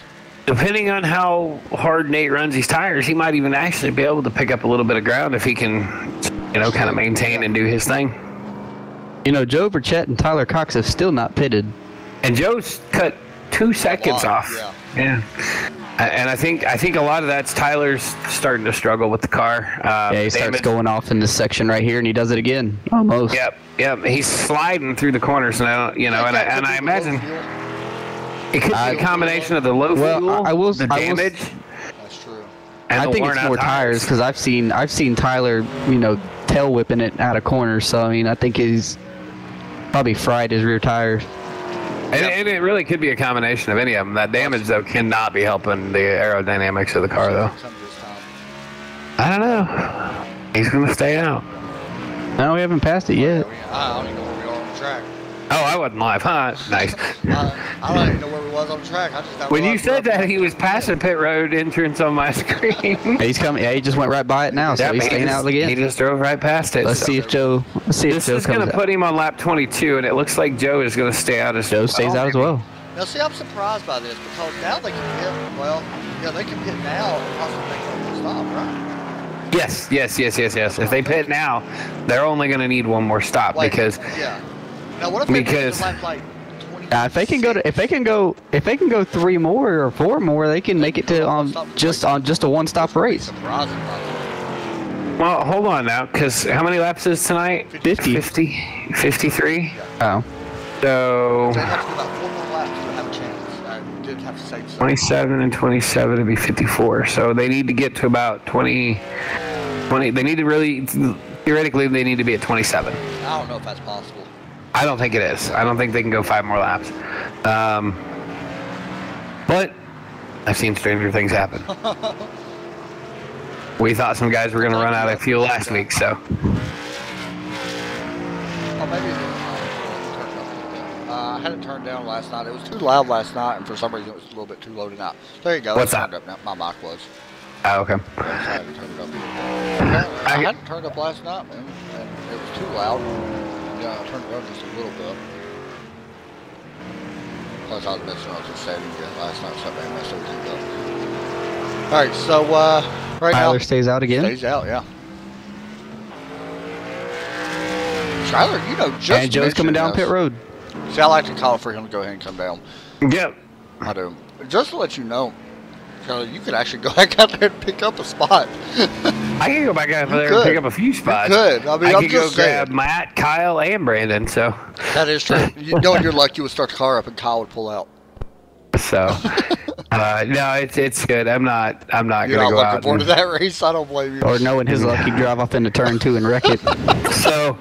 Depending on how hard Nate runs these tires, he might even actually be able to pick up a little bit of ground if he can, kind of maintain and do his thing. Joe Burchett and Tyler Cox have still not pitted. And Joe's cut 2 seconds off. Yeah. And I think a lot of that's Tyler's starting to struggle with the car. He starts going off in this section right here, and he does it again, almost. Yep. He's sliding through the corners now, and I imagine... It could be a combination of the low fuel, the damage. That's true. And I think it's more tires because I've seen Tyler, tail whipping it out of corners. So I mean, I think he's probably fried his rear tires. And it really could be a combination of any of them. That damage though cannot be helping the aerodynamics of the car though. I don't know. He's gonna stay out. No, we haven't passed it yet. I don't even know where we are on the track. Oh, I wasn't live, huh? Nice. I don't even know where we was on the track. I just when you said that, he was passing pit road entrance on my screen. He's coming. Yeah, he just went right by it now, so he's staying out again. He just drove right past it. Let's see if Joe. This is going to put him on lap 22, and it looks like Joe is going to stay out as Joe stays out as well. Now, see, I'm surprised by this because now they can hit. Well, they can hit now and possibly make one stop, right? Yes. If they pit now, they're only going to need one more stop because. Yeah. Now, what if they pit like 20? If they can go 3 more or 4 more, they can make it to just a one-stop race. Well, hold on now, because how many laps is tonight? 50. 53. Oh. So. They have to do about 4 more laps to have a chance. I did have to say so. 27 and 27 to be 54. So they need to get to about 20. They need to really theoretically they need to be at 27. I don't know if that's possible. I don't think it is. I don't think they can go 5 more laps. But I've seen stranger things happen. We thought some guys were going to run out of fuel last week, so. Oh, maybe I had it turned down last night. It was too loud last night, and for some reason it was a little bit too low tonight. There you go. What's It's turned that? up now. My mic was. Oh, okay. I had to turn it up. I had it turned up last night, man, and it was too loud. Yeah, I turned it up just a little bit. Plus, I was messing around with the setting last night, so I messed everything up. All right, so right now Tyler stays out again. stays out, yeah. Skyler, you know, just And Joe's coming down mentioned pit road. this. See, I like to call for him to go ahead and come down. Yep. I do. Just to let you know, Skyler, you could actually go back out there and pick up a spot. I can go back out there and could. pick up a few spots. You could. I mean, I I'm could go just saying. grab Matt, Kyle, and Brandon. So, That is true. You know, you're lucky you would start the car up and Kyle would pull out. no, it's good. I'm not You're gonna not go looking out. forward to that race. I don't blame you. Or knowing his luck, he'd drive off into turn 2 and wreck it. So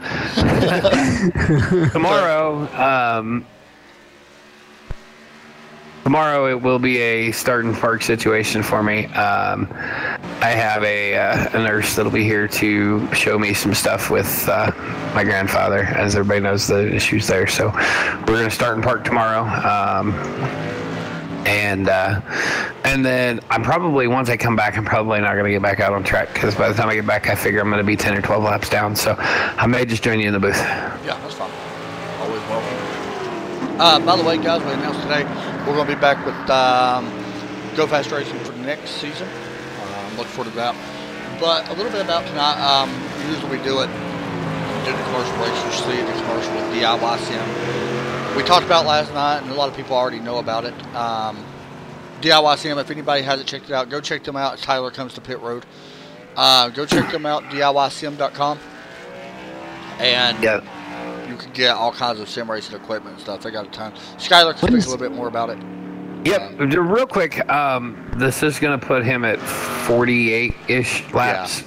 tomorrow it will be a start and park situation for me. I have a nurse that'll be here to show me some stuff with my grandfather, as everybody knows the issues there. So we're gonna start and park tomorrow. And then I'm probably, once I come back, I'm probably not going to get back out on track, because by the time I get back, I figure I'm going to be 10 or 12 laps down. So I may just join you in the booth. Yeah, that's fine. Always welcome. By the way, guys, we announced today we're going to be back with Go Fast Racing for next season. Look forward to that. But a little bit about tonight. Usually we do it. We do the commercial race. You see the commercial with DIY Sim. We talked about last night, and a lot of people already know about it. DIY Sim, if anybody hasn't checked it out, go check them out as Tyler comes to pit road. Go check them out, DIYsim.com. And you can get all kinds of sim racing equipment and stuff. They got a ton. Skyler can speak a little bit more about it. Yep. Real quick, this is going to put him at 48-ish laps.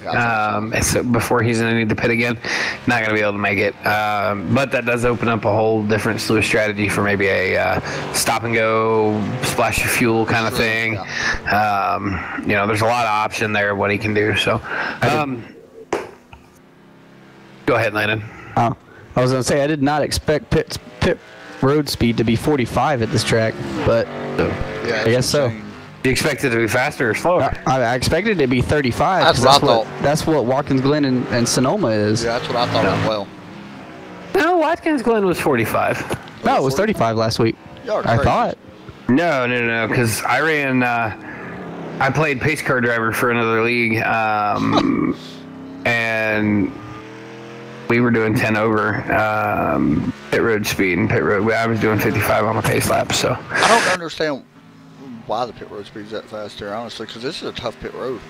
So before he's going to need to pit again. Not going to be able to make it. But that does open up a whole different slew of strategy for maybe a stop and go, splash of fuel kind of thing. Yeah. You know, there's a lot of option there of what he can do. So, go ahead, Landon. I was going to say, I did not expect pit road speed to be 45 at this track, but yeah, I guess so. Do you expect it to be faster or slower? I expected it to be 35. That's what I thought. That's what Watkins Glen and Sonoma is. Yeah, that's what I thought as well. No, Watkins Glen was 45. No, it was 35 last week. I thought. No, because I ran, I played pace car driver for another league, and we were doing 10 over pit road speed and pit road. I was doing 55 on a pace lap. So I don't understand why the pit road speed's that fast here, honestly, because this is a tough pit road.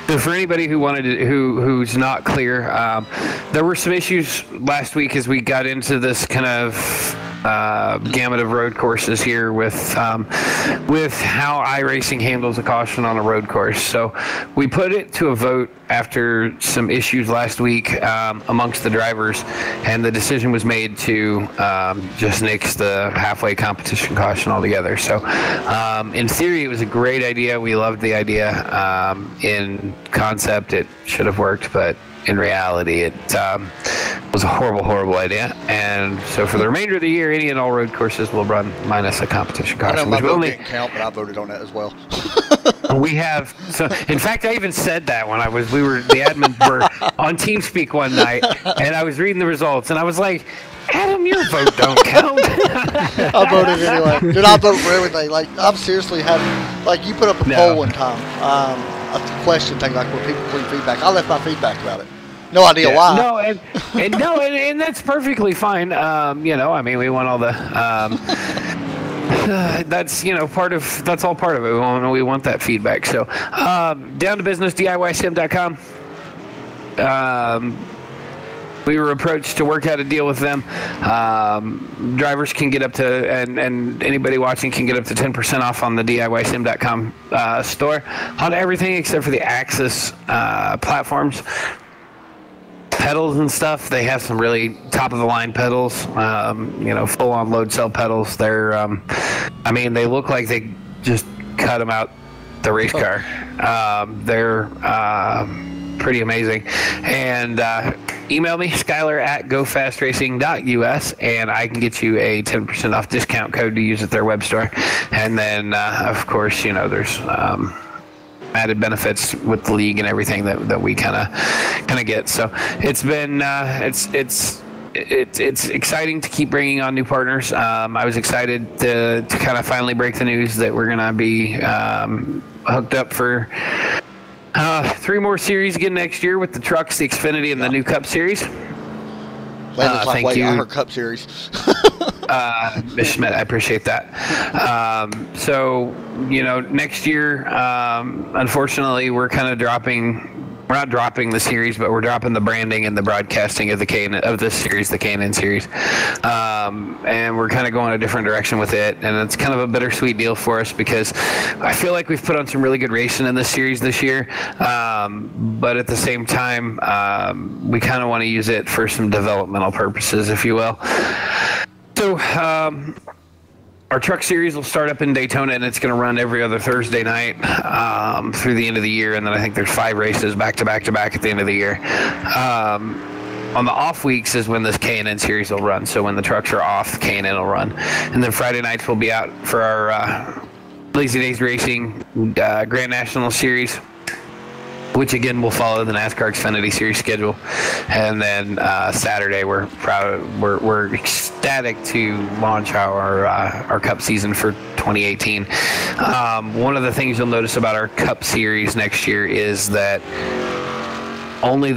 So for anybody who wanted to, who's not clear, there were some issues last week as we got into this kind of gamut of road courses here with how iRacing handles a caution on a road course. So we put it to a vote after some issues last week amongst the drivers, and the decision was made to just nix the halfway competition caution altogether. So in theory, it was a great idea. We loved the idea. In concept, it should have worked, but in reality, it was a horrible idea. And so for the remainder of the year, any and all road courses will run minus a competition caution. I know my vote didn't count, but I voted on that as well. We have, so in fact, I even said that when the admins were on TeamSpeak one night, and I was reading the results, and I was like, Adam, your vote don't count. I voted anyway. Dude, I vote for everything. Like, I'm seriously having, like, you put up a poll one time, a question thing, like, where people leave feedback. I left my feedback about it. No idea why. No, and that's perfectly fine. You know, I mean, we want all the. That's that's all part of it. We want that feedback. So, down to business, DIYsim.com. We were approached to work out a deal with them. Drivers can get up to, and anybody watching can get up to 10% off on the DIYsim.com store on everything except for the Axis platforms. Pedals and stuff, they have some really top of the line pedals, full on load cell pedals. They're, I mean, they look like they just cut them out the race car. They're pretty amazing. And email me, Skylar at gofastracing.us, and I can get you a 10% off discount code to use at their web store. And then, of course, there's added benefits with the league and everything that we kind of get. So it's been it's exciting to keep bringing on new partners. I was excited to kind of finally break the news that we're going to be hooked up for 3 more series again next year with the trucks, the Xfinity, and the new Cup Series. Thank you. I heard Cup Series. Ms. Schmidt, I appreciate that. So, next year, unfortunately, we're kind of we're not dropping the series, but we're dropping the branding and the broadcasting of this series, the K&N Series. And we're kind of going a different direction with it. And it's kind of a bittersweet deal for us because I feel like we've put on some really good racing in this series this year. But at the same time, we kind of want to use it for some developmental purposes, if you will. So, our truck series will start up in Daytona, and it's going to run every other Thursday night through the end of the year. And then I think there's 5 races back to back to back at the end of the year. On the off weeks is when this K&N Series will run. So when the trucks are off, K&N will run. And then Friday nights we'll be out for our Lazy Days Racing Grand National Series, which again will follow the NASCAR Xfinity Series schedule. And then Saturday we're ecstatic to launch our Cup season for 2018. One of the things you'll notice about our Cup Series next year is that the only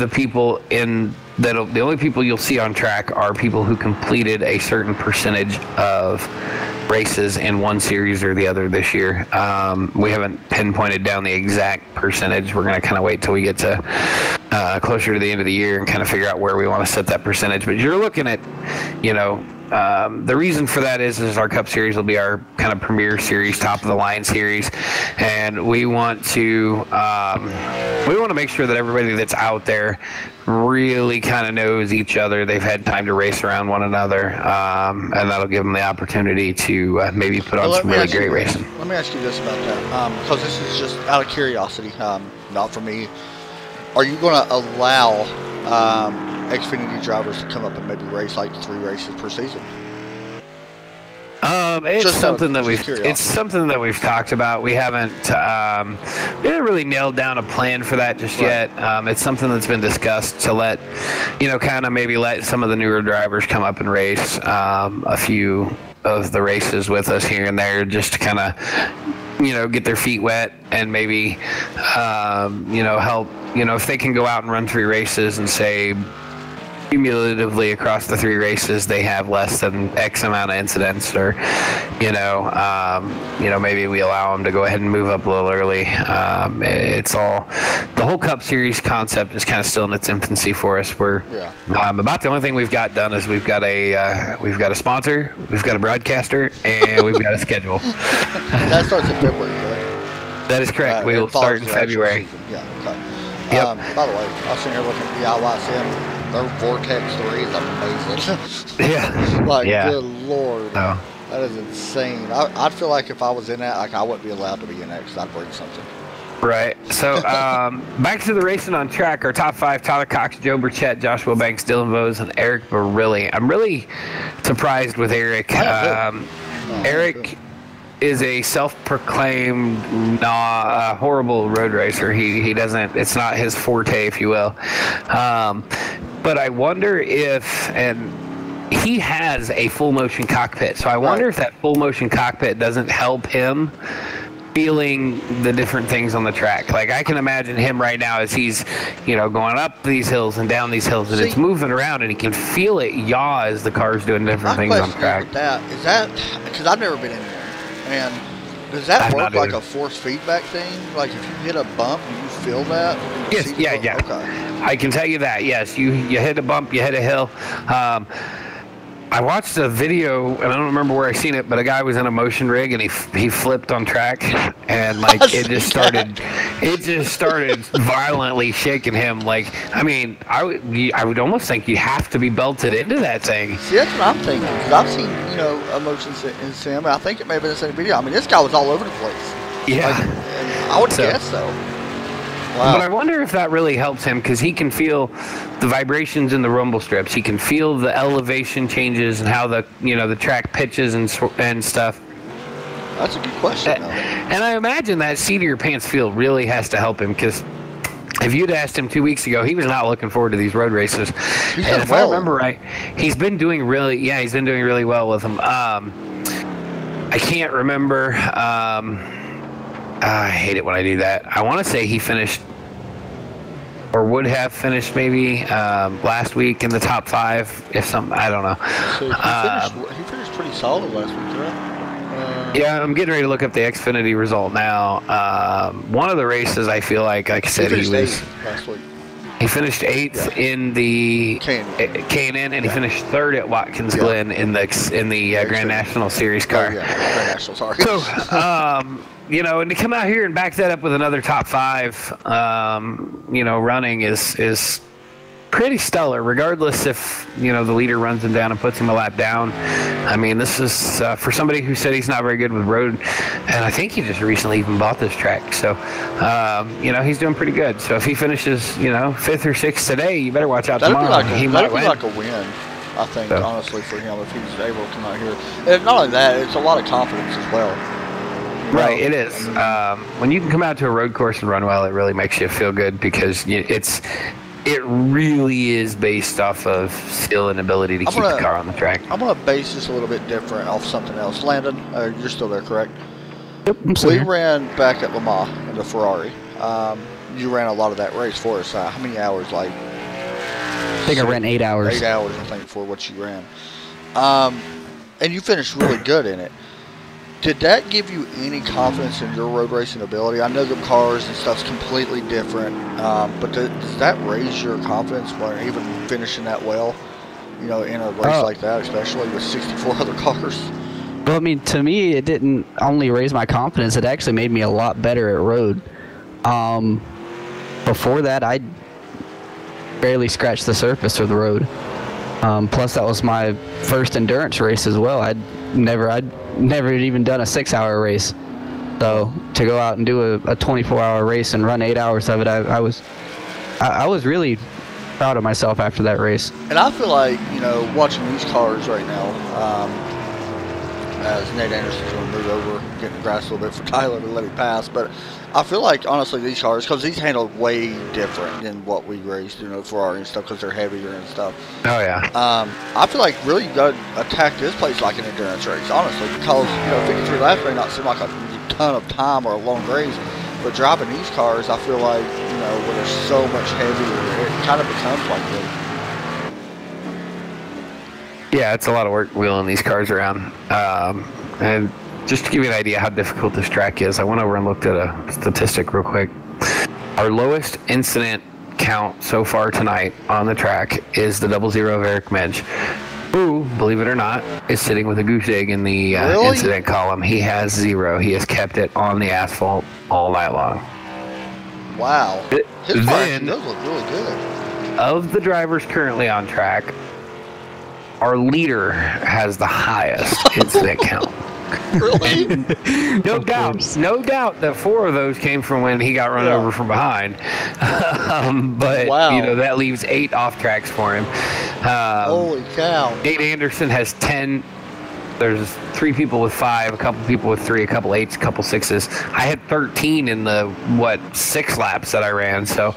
people you'll see on track are people who completed a certain percentage of races in one series or the other this year. We haven't pinpointed down the exact percentage. We're going to kind of wait till we get to closer to the end of the year and kind of figure out where we want to set that percentage. But you're looking at, the reason for that is our Cup Series will be our kind of premier series, top of the line series, and we want to make sure that everybody that's out there really kind of knows each other. They've had time to race around one another, and that'll give them the opportunity to maybe put on some really great racing. Let me ask you this about that, because this is just out of curiosity, not for me. Are you going to allow Xfinity drivers to come up and maybe race like 3 races per season? It's something that we've talked about. We haven't really nailed down a plan for that just yet. It's something that's been discussed to let some of the newer drivers come up and race a few of the races with us here and there, just to kind of get their feet wet and maybe help, if they can go out and run 3 races and say cumulatively across the 3 races they have less than X amount of incidents, or maybe we allow them to go ahead and move up a little early. It's all, the whole Cup Series concept is kind of still in its infancy for us. We're about the only thing we've got done is we've got a sponsor, we've got a broadcaster, and we've got a schedule. That starts in February, right? That is correct. We will start in February. Yeah, okay. Yep. By the way, I was sitting here looking at the DIY sim. Their Vortex 3 is amazing. Yeah. Good Lord. Oh. That is insane. I'd feel like if I was in that, I wouldn't be allowed to be in that because I'd break something. Right. So back to the racing on track. Our top 5: Tyler Cox, Joe Burchett, Joshua Banks, Dylan Vose, and Eric Barilli. I'm really surprised with Eric. Eric is a self-proclaimed horrible road racer. He doesn't, it's not his forte, if you will. But I wonder if, and he has a full motion cockpit, so I wonder if that full motion cockpit doesn't help him feeling the different things on the track. Like, I can imagine him right now as he's, going up these hills and down these hills, and it's moving around, and he can feel it yaw as the car's doing different things on track. Is that, because I've never been in there, and does that work like a force feedback thing? Like, if you hit a bump, do you feel that? Yes, yeah. Okay. I can tell you that, yes. You hit a bump, you hit a hill. I watched a video, and I don't remember where I seen it, but a guy was in a motion rig, and he flipped on track, and it just started violently shaking him. Like, I mean, I would almost think you have to be belted into that thing. See, that's what I'm thinking, because I've seen, a motion in sim, and I think it may have been the same video. I mean, this guy was all over the place. Yeah. I would guess so. Wow. But I wonder if that really helps him because he can feel the vibrations in the rumble strips. He can feel the elevation changes and how the the track pitches and stuff. That's a good question. And I imagine that seat of your pants feel really has to help him because if you'd asked him 2 weeks ago, he was not looking forward to these road races. And if I remember right, he's been doing really well with them. I can't remember. I hate it when I do that. I want to say he finished or would have finished maybe last week in the top 5. If something, I don't know. So he finished pretty solid last week, right? Yeah, I'm getting ready to look up the Xfinity result now. One of the races, I feel like I said, he was last week. He finished 8th in the K&N, and he finished 3rd at Watkins Glen in the Grand National Series car. Grand National, sorry. So, and to come out here and back that up with another top 5, running is pretty stellar, regardless if the leader runs him down and puts him a lap down. I mean, this is for somebody who said he's not very good with road, and I think he just recently even bought this track. So, he's doing pretty good. So if he finishes, 5th or 6th today, you better watch out tomorrow. He might win. Like a win, I think, honestly, for him if he's able to come out here. And not only that, it's a lot of confidence as well. Right, it is. When you can come out to a road course and run well, it really makes you feel good because it really is based off of skill and ability to keep the car on the track. I'm going to base this a little bit different off something else. Landon, you're still there, correct? Yep, I'm still We here. ran back at Le Mans in the Ferrari. You ran a lot of that race for us. How many hours? Like, I think I ran 8 hours. 8 hours, I think, for what you ran. And you finished really good in it. Did that give you any confidence in your road racing ability? I know the cars and stuff's completely different, but does that raise your confidence when even finishing that well, in a race like that, especially with 64 other cars? Well, I mean, to me, it didn't only raise my confidence. It actually made me a lot better at road. Before that, I barely scratched the surface of the road. Plus, that was my first endurance race as well. I'd never even done a 6-hour race. So to go out and do a 24-hour race and run 8 hours of it, I was really proud of myself after that race. And I feel like, watching these cars right now, as Nate Anderson's going to move over, getting the grass a little bit for Tyler to let him pass, but I feel like, honestly, these cars, because these handle way different than what we raced, Ferrari and stuff, because they're heavier and stuff. Oh, yeah. I feel like really you got to attack this place like an endurance race, honestly, because, 53 laps may not seem like a ton of time or a long race, but driving these cars, I feel like, when they're so much heavier, it kind of becomes like this. Yeah, it's a lot of work wheeling these cars around. And just to give you an idea how difficult this track is, I went over and looked at a statistic real quick. Our lowest incident count so far tonight on the track is the 00 of Eric Medge, who, believe it or not, is sitting with a goose egg in the incident column. He has 0. He has kept it on the asphalt all night long. Wow. His car does look really good. Of the drivers currently on track, our leader has the highest incident count. Really? No doubt that 4 of those came from when he got run over from behind. But wow. That leaves 8 off tracks for him. Holy cow. Nate Anderson has 10. There's 3 people with 5, a couple people with 3, a couple 8s, a couple 6s. I had 13 in the 6 laps that I ran. So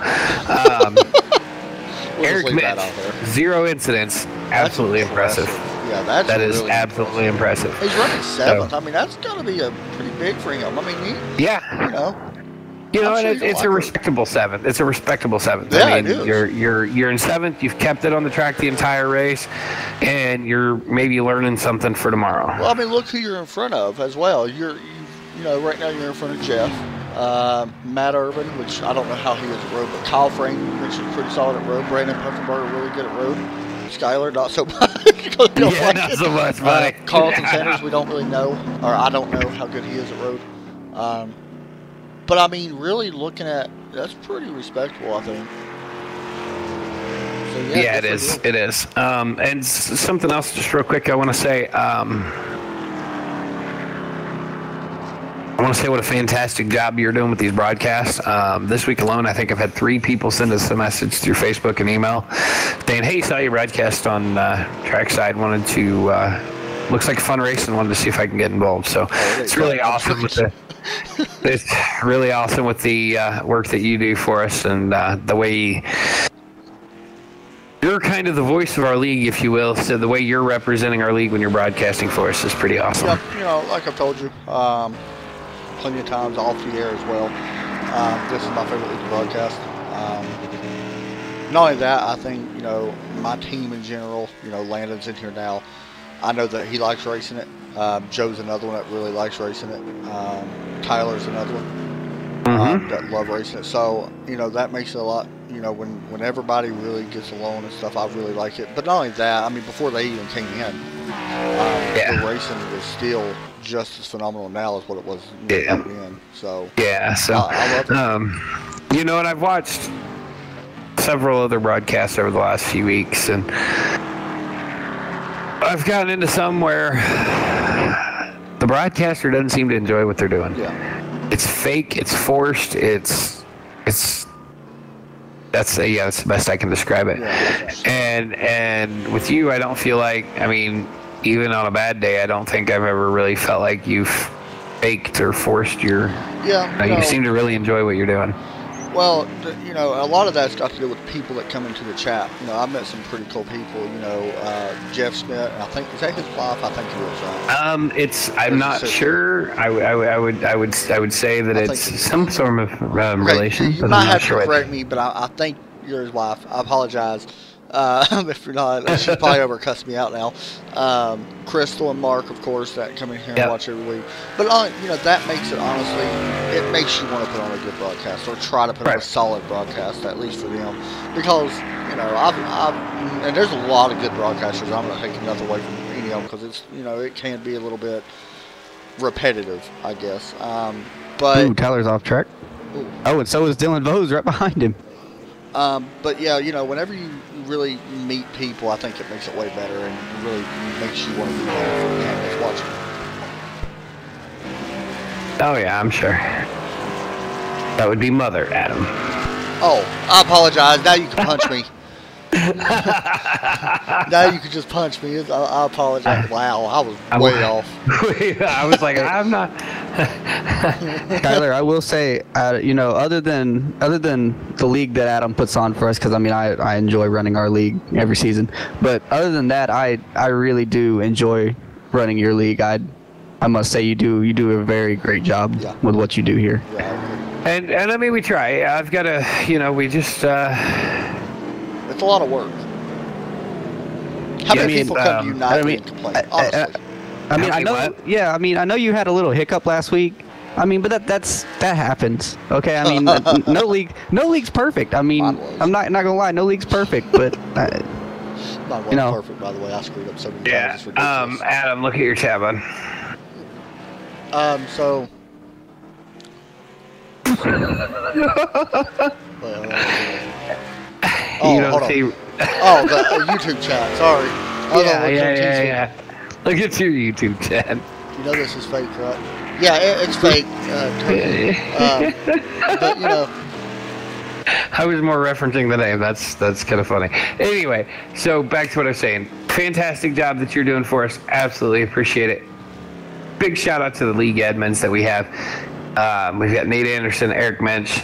Eric Mitch, 0 incidents. Absolutely impressive. Yeah, that is really absolutely impressive. He's running 7th. I mean, that's got to be a pretty big for him. I mean, it's a respectable 7th. It's a respectable 7th. Yeah, I mean, it is. You're in 7th. You've kept it on the track the entire race, and you're maybe learning something for tomorrow. Well, I mean, look who you're in front of as well. Right now you're in front of Jeff, Matt Urban, which I don't know how he is at road, but Kyle Frame, you mentioned, pretty solid at road. Brandon Puffenberger, really good at road. Skyler, not so much. Not so much, buddy. Carlton Sanders, we don't really know, or I don't know how good he is at road. But I mean, really looking at, that's pretty respectable, I think. So, yeah, it is. It is. And something else, just real quick, I want to say. I want to say what a fantastic job you're doing with these broadcasts. This week alone, I think I've had 3 people send us a message through Facebook and email saying, "Hey, saw your broadcast on Trackside. Wanted to looks like fundraising. Wanted to see if I can get involved." So it's really awesome with the. It's really awesome with the work that you do for us, and the way you're kind of the voice of our league, if you will. So the way you're representing our league when you're broadcasting for us is pretty awesome. Yep, like I've told you, plenty of times off the air as well. This is my favorite league to broadcast. Not only that, I think, my team in general, Landon's in here now. I know that he likes racing it. Joe's another one that really likes racing it. Tyler's another one that love racing it. So, that makes it a lot, when everybody really gets along and stuff, I really like it. But not only that, I mean, before they even came in, the racing was still just as phenomenal now as what it was back then. So, I love it. And I've watched several other broadcasts over the last few weeks, and I've gotten into some where the broadcaster doesn't seem to enjoy what they're doing. Yeah. It's fake, it's forced, that's the best I can describe it. Yeah. And with you, I don't feel like, even on a bad day, I don't think I've ever really felt like you've faked or forced your. Yeah. You seem to really enjoy what you're doing. Well, a lot of that's got to do with people that come into the chat. I've met some pretty cool people. Jeff Smith. I think is that his wife? I think it is. Right? I'm not sure. I would say that it's some sort of relation. You but might I'm have not sure to correct me, but I think you're his wife. I apologize. If you're not, she's probably over cussing me out now. Crystal and Mark, of course, that come in here and watch every week. But that makes it, honestly, it makes you want to put on a good broadcast or try to put on a solid broadcast, at least for them, because I've and there's a lot of good broadcasters. I'm not taking nothing away from any of them because it's it can be a little bit repetitive, I guess. But Tyler's off track. Ooh. Oh, and so is Dylan Vose right behind him. But yeah, whenever you really meet people, I think it makes it way better and really makes you want to be there for the man that's watching. Oh yeah, I'm sure. That would be Mother Adam. Oh, I apologize. Now you can punch me. Now you can just punch me. I apologize. Wow, I was way off. I was like, I'm not. Tyler, I will say, other than the league that Adam puts on for us, because I enjoy running our league every season. But other than that, I really do enjoy running your league. I must say you do a very great job with what you do here. Yeah, and we try. I've got to, we just. It's a lot of work. How many people come to United and complain? Honestly. I know you had a little hiccup last week. But that happens. Okay, no league's perfect. I'm not gonna lie, no league's perfect, but not perfect, by the way. I screwed up so many times. It's ridiculous. Adam, look at your tab on. So. You don't see. Oh, the YouTube chat. Sorry. Yeah. Look at your YouTube chat. This is fake, right? Yeah, it's fake. But I was more referencing the name. That's kind of funny. Anyway, so back to what I was saying. Fantastic job that you're doing for us. Absolutely appreciate it. Big shout out to the league admins that we have. We've got Nate Anderson, Eric Mensch,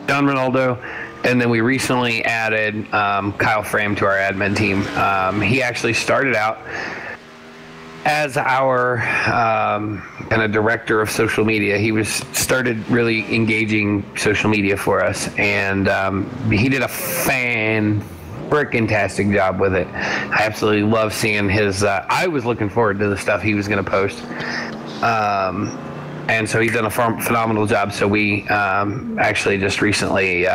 John Ronaldo, and then we recently added Kyle Frame to our admin team. He actually started out as our kind of director of social media. He started really engaging social media for us, and he did a freaking-tastic job with it. I absolutely love seeing his. I was looking forward to the stuff he was going to post. And so he's done a phenomenal job. So we actually just recently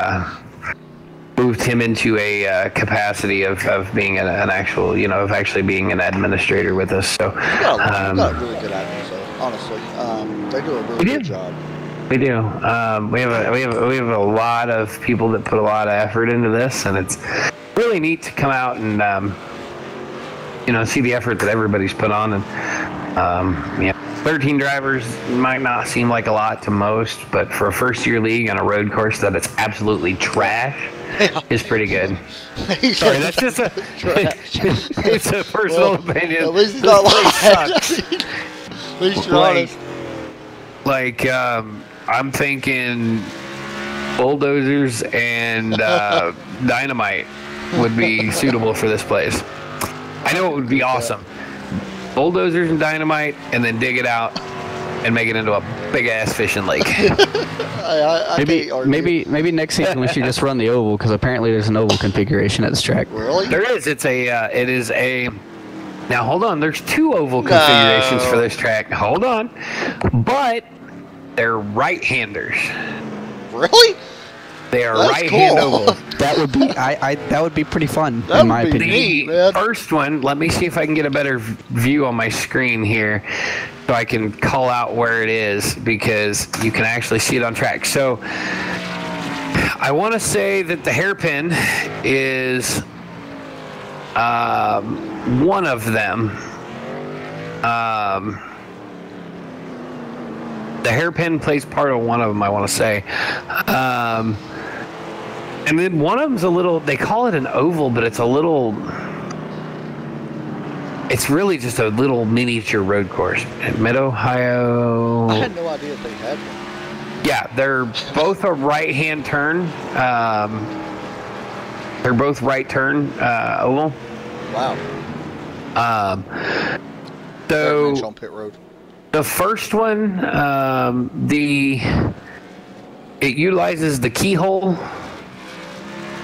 moved him into a capacity of being an actual, of actually being an administrator with us. So we've got a really good admin, so honestly, they do a really good job. We do. We have a lot of people that put a lot of effort into this, and it's really neat to come out and see the effort that everybody's put on, and 13 drivers might not seem like a lot to most, but for a first-year league on a road course that it's absolutely trash is pretty good. Sorry, that's just a it's a personal opinion. At least he's not lying. At least you're honest. Like, I'm thinking bulldozers and dynamite would be suitable for this place. I know it would be awesome. Bulldozers and dynamite, and then dig it out and make it into a big ass fishing lake. Maybe next season we should just run the oval, because apparently there's an oval configuration at this track. Really? There is. It is a. Now hold on. There's 2 oval configurations for this track. Hold on, but they're right-handers. Really? They are right-hand oval. That would be that would be pretty fun, in my opinion. The first one, let me see if I can get a better view on my screen here so I can call out where it is, because you can actually see it on track. So I want to say that the hairpin is one of them. The hairpin plays part of one of them, I want to say. And then one of them's a little, they call it an oval, but it's a little, it's really just a little miniature road course. At Mid-Ohio. I had no idea they had one. Yeah, they're both a right-hand turn. They're both right turn oval. Wow. So on pit road. The first one, it utilizes the keyhole.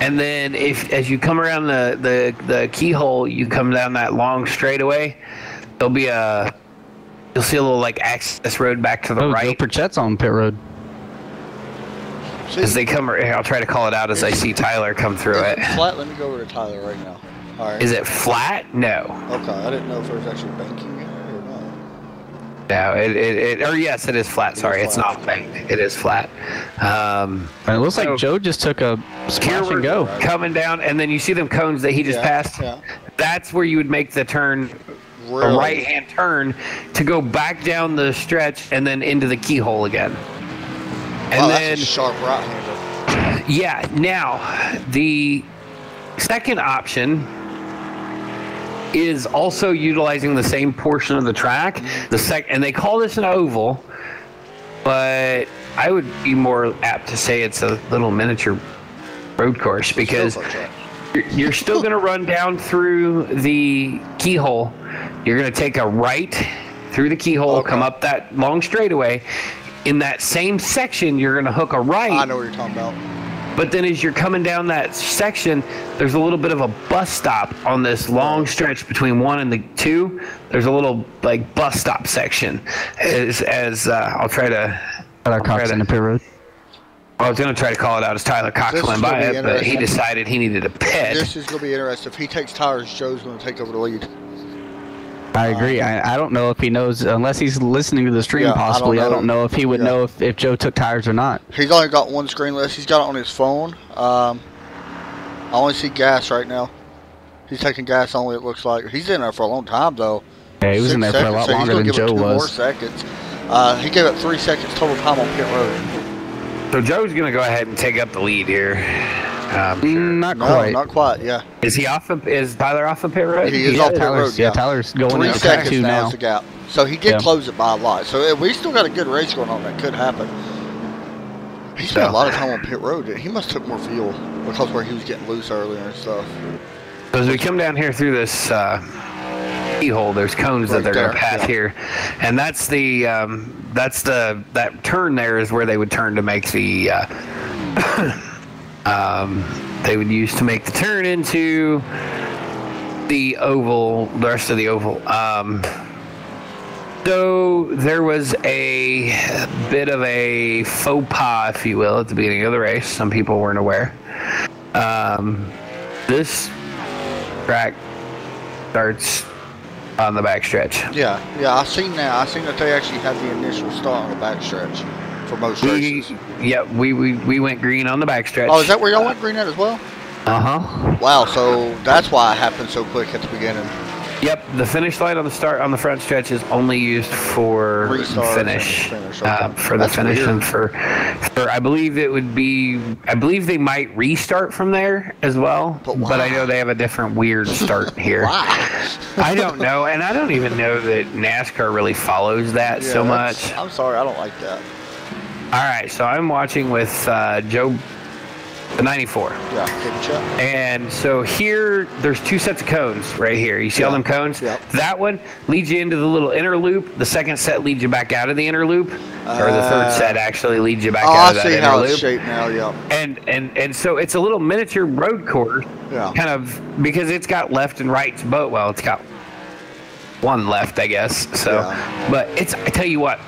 And then as you come around the keyhole, you come down that long straightaway, you'll see a little like access road back to the right. Joe Perchet's on pit road. As they come, I'll try to call it out as I see Tyler come through it. Flat? Let me go over to Tyler right now. All right. Is it flat? No. Okay, I didn't know if there was actually banking in it or not. No, or yes, it is flat. Sorry, it's not banked. It is flat. And it looks like Joe just took a splash and go. Coming down, and then you see them cones that he just passed? Yeah. That's where you would make the turn, a right-hand turn, to go back down the stretch and then into the keyhole again. And wow, then that's a sharp right-hander. Yeah, now, the second option is also utilizing the same portion of the track. And they call this an oval, but I would be more apt to say it's a little miniature road course, because you're still going to run down through the keyhole. You're going to take a right through the keyhole, come up that long straightaway. In that same section, you're going to hook a right. I know what you're talking about. But then as you're coming down that section, there's a little bit of a bus stop on this long stretch between 1 and 2. There's a little like bus stop section. I'll try to. Tyler Cox in the pit road. I was going to try to call it out as Tyler Cox went by it, but he decided he needed a pit. This is going to be interesting. If he takes tires, Joe's going to take over the lead. I agree. I don't know if he knows, unless he's listening to the stream possibly. I don't know if he would know if Joe took tires or not. He's only got one screen list. He's got it on his phone. I only see gas right now. He's taking gas only, it looks like. He's in there for a long time, though. Yeah, he was in there for a lot longer than Joe was. More seconds. He gave it 3 seconds total time on pit road. So Joe's going to go ahead and take up the lead here. Not quite. Not quite. Yeah. Is Tyler off the pit road? He is off pit road. Yeah, Tyler's going 3 into seconds track 2 now. Is the gap. So he did close it by a lot. So we still got a good race going on. That could happen. He spent a lot of time on pit road. He must have took more fuel because where he was getting loose earlier and stuff. So as we come down here through this keyhole, there's cones that they're going to pass here, and that's that turn there is where they would turn to make the. They would use to make the turn into the oval, the rest of the oval. So there was a bit of a faux pas, if you will, at the beginning of the race. Some people weren't aware. This track starts on the backstretch. Yeah, I seen that. I seen that they actually had the initial start on the backstretch for most races. Yeah, we went green on the backstretch. Oh, is that where y'all went green at as well? Uh-huh. Wow, so that's why it happened so quick at the beginning. Yep, the finish line on the front stretch is only used for Restart finish. okay. For the That's finish weird. and for I believe it would be. I believe they might restart from there as well. But But I why? know they have a different weird start here. Why? I don't know, and I don't even know that NASCAR really follows that so much. I'm sorry, I don't like that. All right, so I'm watching with Joe, the 94. Yeah, take a check. And so here, there's two sets of cones right here. You see all them cones? Yep. That one leads you into the little inner loop. The second set leads you back out of the inner loop. Or the third set actually leads you back out of that inner loop. I see how it's shaped now, yeah. And so it's a little miniature road course. Yeah. Kind of, because it's got left and right both. Well, it's got one left, I guess. So, Yeah. But I tell you what,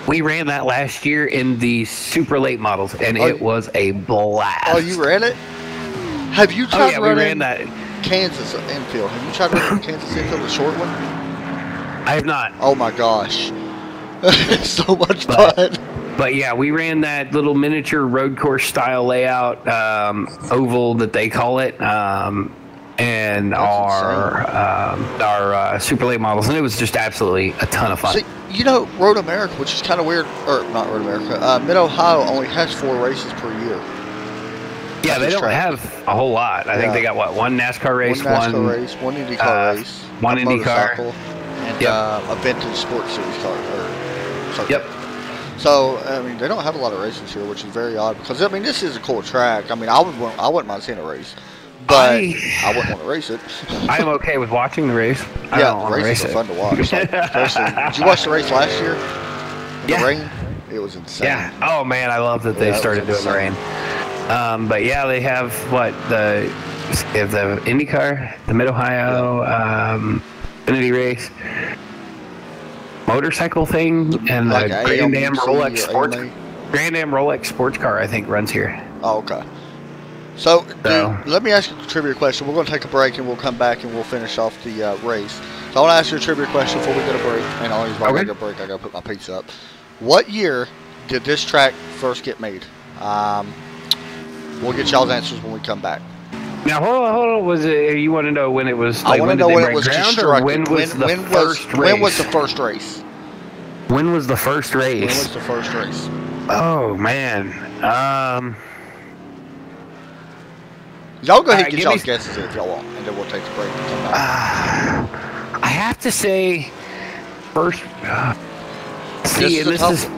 we ran that last year in the super late models, and it was a blast. Oh, you ran it? Have you tried we running ran that. Kansas infield? Have you tried running Kansas infield, the short one? I have not. Oh my gosh. It's so much fun. But yeah, we ran that little miniature road course style layout, oval that they call it, and our super late models, and it was just absolutely a ton of fun. See, you know, Road America, which is kind of weird, or not Road America, Mid-Ohio only has 4 races per year. Yeah, they don't have a whole lot. I think they got, one NASCAR race, one IndyCar race, one a IndyCar, motorcycle, and a vintage sports series car. Yep. So, I mean, they don't have a lot of races here, which is very odd, because, I mean, this is a cool track. I mean, I wouldn't mind seeing a race, but I wouldn't want to race it. I'm okay with watching the race. I don't want to race races it. are fun to watch. Like, especially, did you watch the race last year? In the rain? It was insane. Yeah. Oh, man, I love that they started doing the rain. But yeah, they have the IndyCar, the Mid-Ohio Xfinity race, motorcycle thing, and like the Grand Am Rolex sports car, I think, runs here. Oh, okay. So, dude, let me ask you a trivia question. We're going to take a break, and we'll come back, and we'll finish off the race. So I want to ask you a trivia question before we go to break. And I'll use my regular break. I got to put my pizza up. What year did this track first get made? We'll get y'all's answers when we come back. Now, hold on. Was it? You want to know when it was? I want to know when it was constructed. When was the first race? When was the first race? When was the first race? When was the first race? Oh man. Y'all go ahead and get y'all's guesses if y'all want, and then we'll take the break and come back. I have to say, first. This is.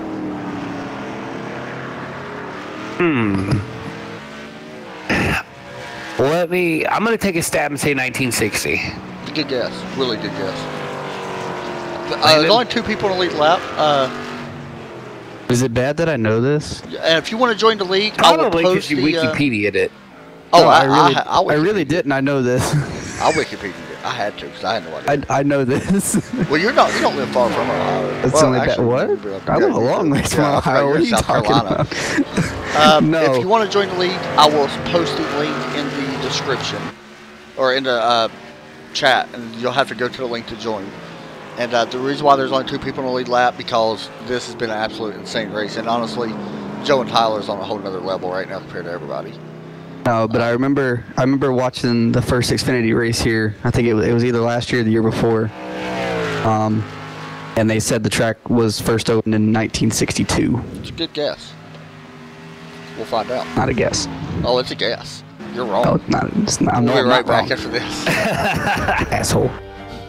I'm going to take a stab and say 1960. Good guess. Really good guess. There's only 2 people in the lead lap. Is it bad that I know this? And if you want to join the league, probably because you Wikipedia'd it. Oh, no, I really didn't. I know this. I Wikipedia'd it. I had to because I had no idea. I know this. Well, you don't live far from Ohio. That's only bad. What? I live a long way from Ohio. What are you talking about? No. If you want to join the league, I will post the link in the description or in the chat, and you'll have to go to the link to join. And the reason why there's only 2 people in the lead lap because this has been an absolute insane race, and honestly, Joe and Tyler's on a whole nother level right now compared to everybody. No, but I remember watching the first Xfinity race here. I think it was either last year or the year before. And they said the track was first opened in 1962. It's a good guess. We'll find out. Not a guess. Oh, it's a guess. You're wrong. Oh, it's not. I'm we'll be right back wrong. after this. Asshole.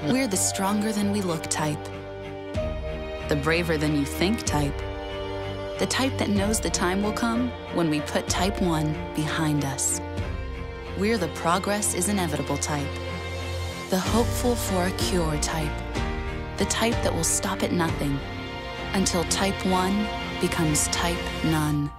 We're the stronger than we look type. The braver than you think type. The type that knows the time will come when we put type 1 behind us. We're the progress is inevitable type. The hopeful for a cure type. The type that will stop at nothing until type 1 becomes type none.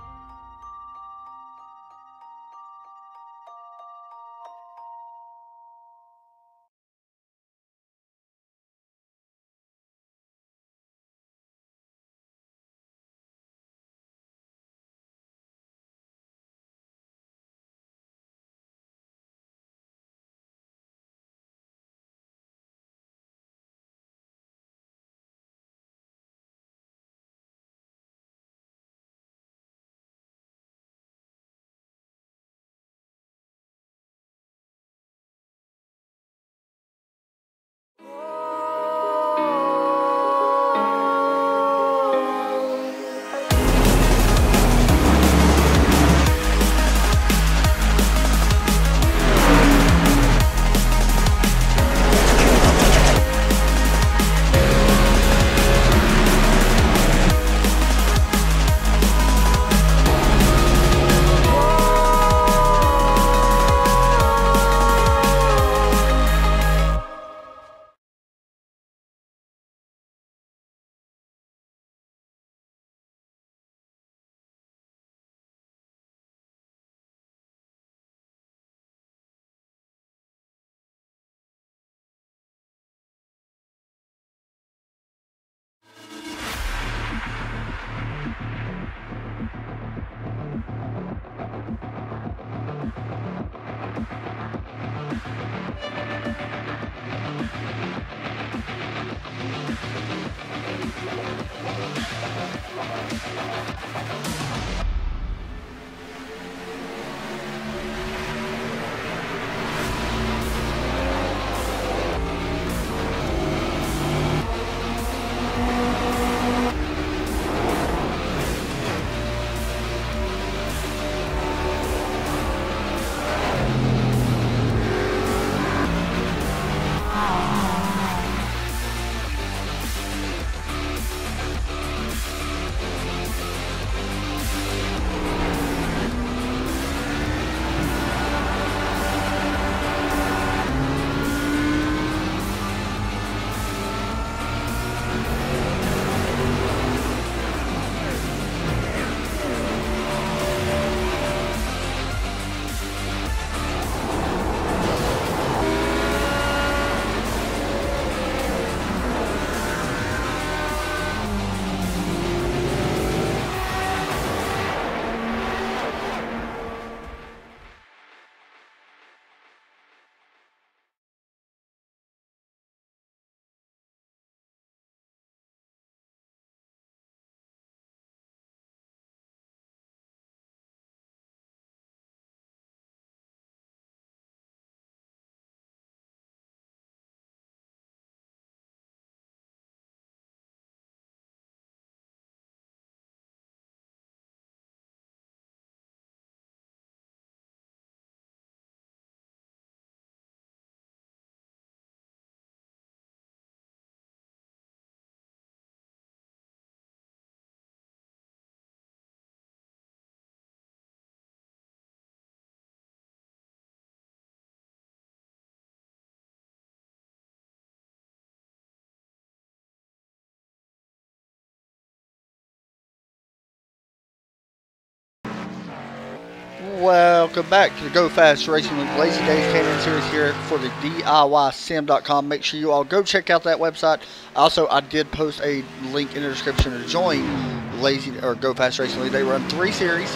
Welcome back to the Go Fast Racing League Lazy Days K&N Series here for the DIYsim.com. Make sure you all go check out that website. Also, I did post a link in the description to join Lazy or Go Fast Racing League. They run 3 series: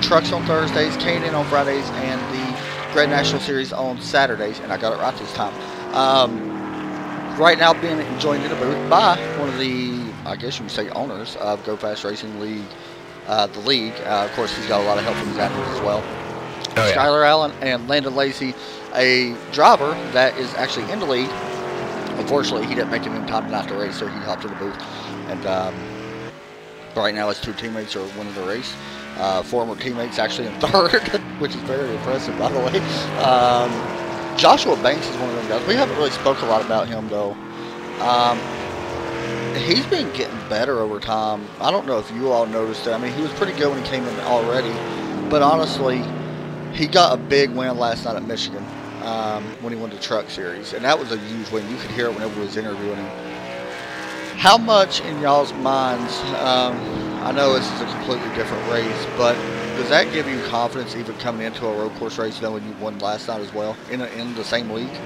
trucks on Thursdays, K&N on Fridays, and the Grand National Series on Saturdays. And I got it right this time. Right now, being joined in the booth by one of the, I guess you would say, owners of Go Fast Racing League. The league. Of course, he's got a lot of help from his athletes as well. Oh, yeah. Skylar Allen and Landon Lacy, a driver that is actually in the league. Unfortunately, he didn't make it in time tonight to race, so he hopped in the booth. And right now, his 2 teammates are winning the race. Former teammates actually in 3rd, which is very impressive, by the way. Joshua Banks is one of them guys. We haven't really spoke a lot about him, though. He's been getting better over time. I don't know if you all noticed it. I mean, he was pretty good when he came in already. But honestly, he got a big win last night at Michigan when he won the Truck Series. And that was a huge win. You could hear it whenever he was interviewing him. How much in y'all's minds, I know this is a completely different race, but does that give you confidence even coming into a road course race knowing you won last night as well in the same league?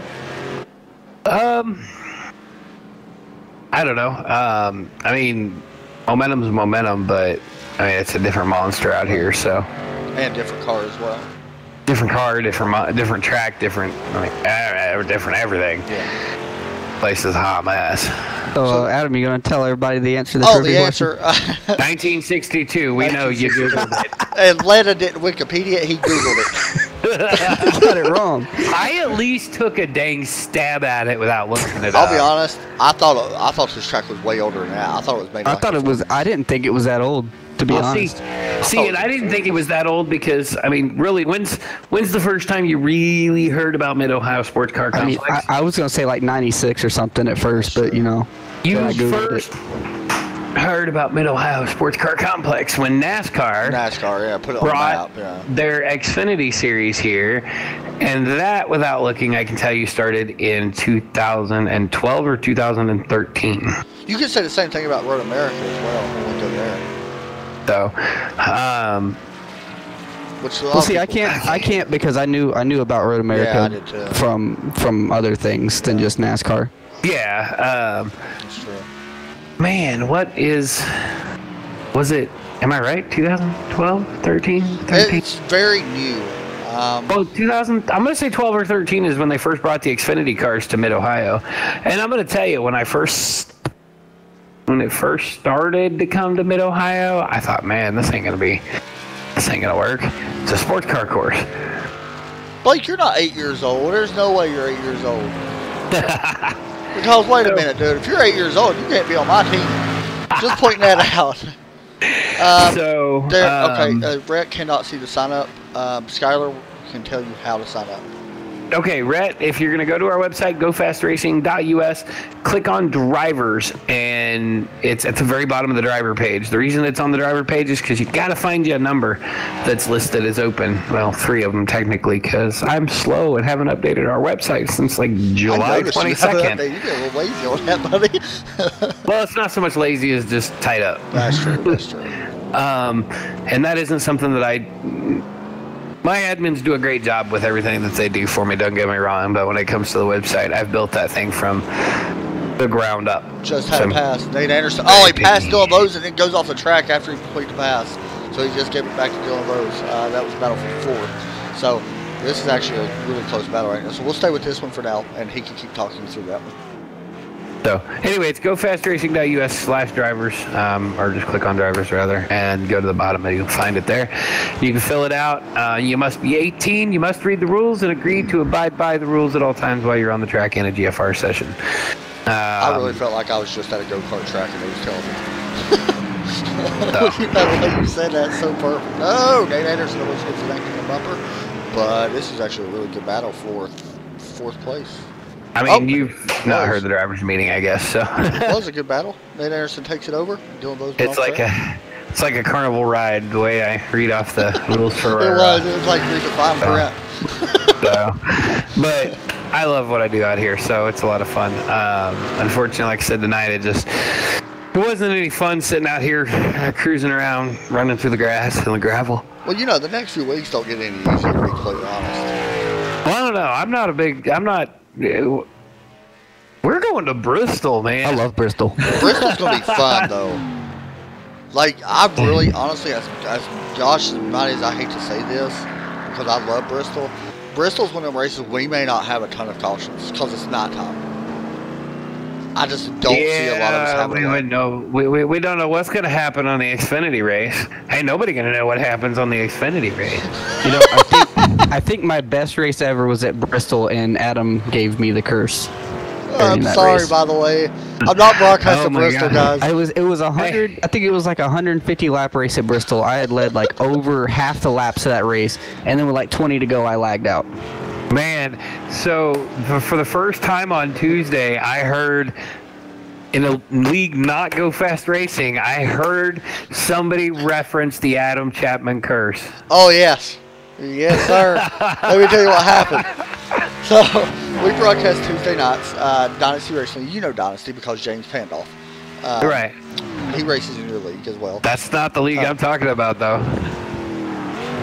I don't know. I mean, momentum's momentum, but I mean it's a different monster out here. So, and different car as well. Different car, different track, different different everything. Yeah. Place is a hot mess. So, Adam, you gonna tell everybody the answer to the Oh, trivia the question? answer. 1962. We know you Googled it. Atlanta didn't Wikipedia. He Googled it. You got it wrong. I at least took a dang stab at it without looking it up. I'll be honest. I thought this track was way older than that. I thought it was made. I thought it was. I didn't think it was that old, to be honest. See, and I didn't think it was that old because I mean, really, when's the first time you really heard about Mid Ohio Sports Car Complex? I mean, I was gonna say like '96 or something at first, but you know, you I Googled first heard about Mid Ohio Sports Car Complex when NASCAR, yeah, put it on the brought map, yeah. their Xfinity series here, and that, without looking, I can tell you started in 2012 or 2013. You can say the same thing about Road America as well when we go there. So, Which a lot well, of see, I people- can't because I knew about Road America Yeah, I did too. from other things than just NASCAR. yeah. That's true. Man, was it, am I right? 2012, 13? It's very new. Well, 2000, I'm going to say 12 or 13 is when they first brought the Xfinity cars to Mid-Ohio. And I'm going to tell you, when it first started to come to Mid-Ohio, I thought, man, this ain't going to work. It's a sports car course. Blake, you're not 8 years old. There's no way you're 8 years old. Because, wait a minute, dude. If you're 8 years old, you can't be on my team. Just pointing that out. Rhett cannot see the sign up. Skylar can tell you how to sign up. Okay, Rhett, if you're going to go to our website, gofastracing.us, click on drivers, and it's at the very bottom of the driver page. The reason it's on the driver page is because you got to find you a number that's listed as open. Well, 3 of them technically, because I'm slow and haven't updated our website since like July 22nd. You get a little lazy on that, buddy. Well, it's not so much lazy as just tied up. That's true. That's true. And that isn't something that my admins do a great job with everything that they do for me, don't get me wrong, but when it comes to the website, I've built that thing from the ground up. Just had a pass. Nate Anderson. Oh, he passed Dylan Bose and then goes off the track after he completed the pass. So he just gave it back to Dylan Bose. That was battle for the 4th. So this is actually a really close battle right now. So we'll stay with this one for now, and he can keep talking through that one. So anyway, it's gofastracing.us/drivers, or just click on drivers rather, and go to the bottom and you'll find it there. You can fill it out. You must be 18. You must read the rules and agree to abide by the rules at all times while you're on the track in a GFR session. I really felt like I was just at a go-kart track and they was telling me. The way you said that, so perfect. No, Nate Anderson always gets an extra bumper, but this is actually a really good battle for 4th place. I mean, you've not heard the drivers' meeting, I guess. So it was a good battle. Nate Anderson takes it over. Dylan Bose. It's like a carnival ride. The way I read off the rules for it was like reading the final correct. But I love what I do out here, so it's a lot of fun. Unfortunately, like I said tonight, It wasn't any fun sitting out here cruising around, running through the grass and the gravel. Well, you know, the next few weeks don't get any easier, to be completely honest. Well, I don't know. I'm not. We're going to Bristol, man. I love Bristol. Bristol's going to be fun, though. Like, I really, honestly, as Josh, as much as I hate to say this, because I love Bristol, Bristol's one of them races we may not have a ton of cautions because it's nighttime. I just don't see a lot of us having we wouldn't know. We don't know what's going to happen on the Xfinity race. Ain't nobody going to know what happens on the Xfinity race. You know, I think my best race ever was at Bristol, and Adam gave me the curse. I'm sorry, race. by the way. I'm not broadcasting Bristol, God. guys. It was 100. I think it was like a 150 lap race at Bristol. I had led like over half the laps of that race, and then with like 20 to go, I lagged out. Man, so for the first time on Tuesday, I heard in a league not go fast racing, I heard somebody reference the Adam Chapman curse. Oh, yes. Yes, sir. Let me tell you what happened. So, we broadcast Tuesday nights, Dynasty Racing. You know Dynasty because James Pandolf. Right. He races in your league as well. That's not the league I'm talking about, though.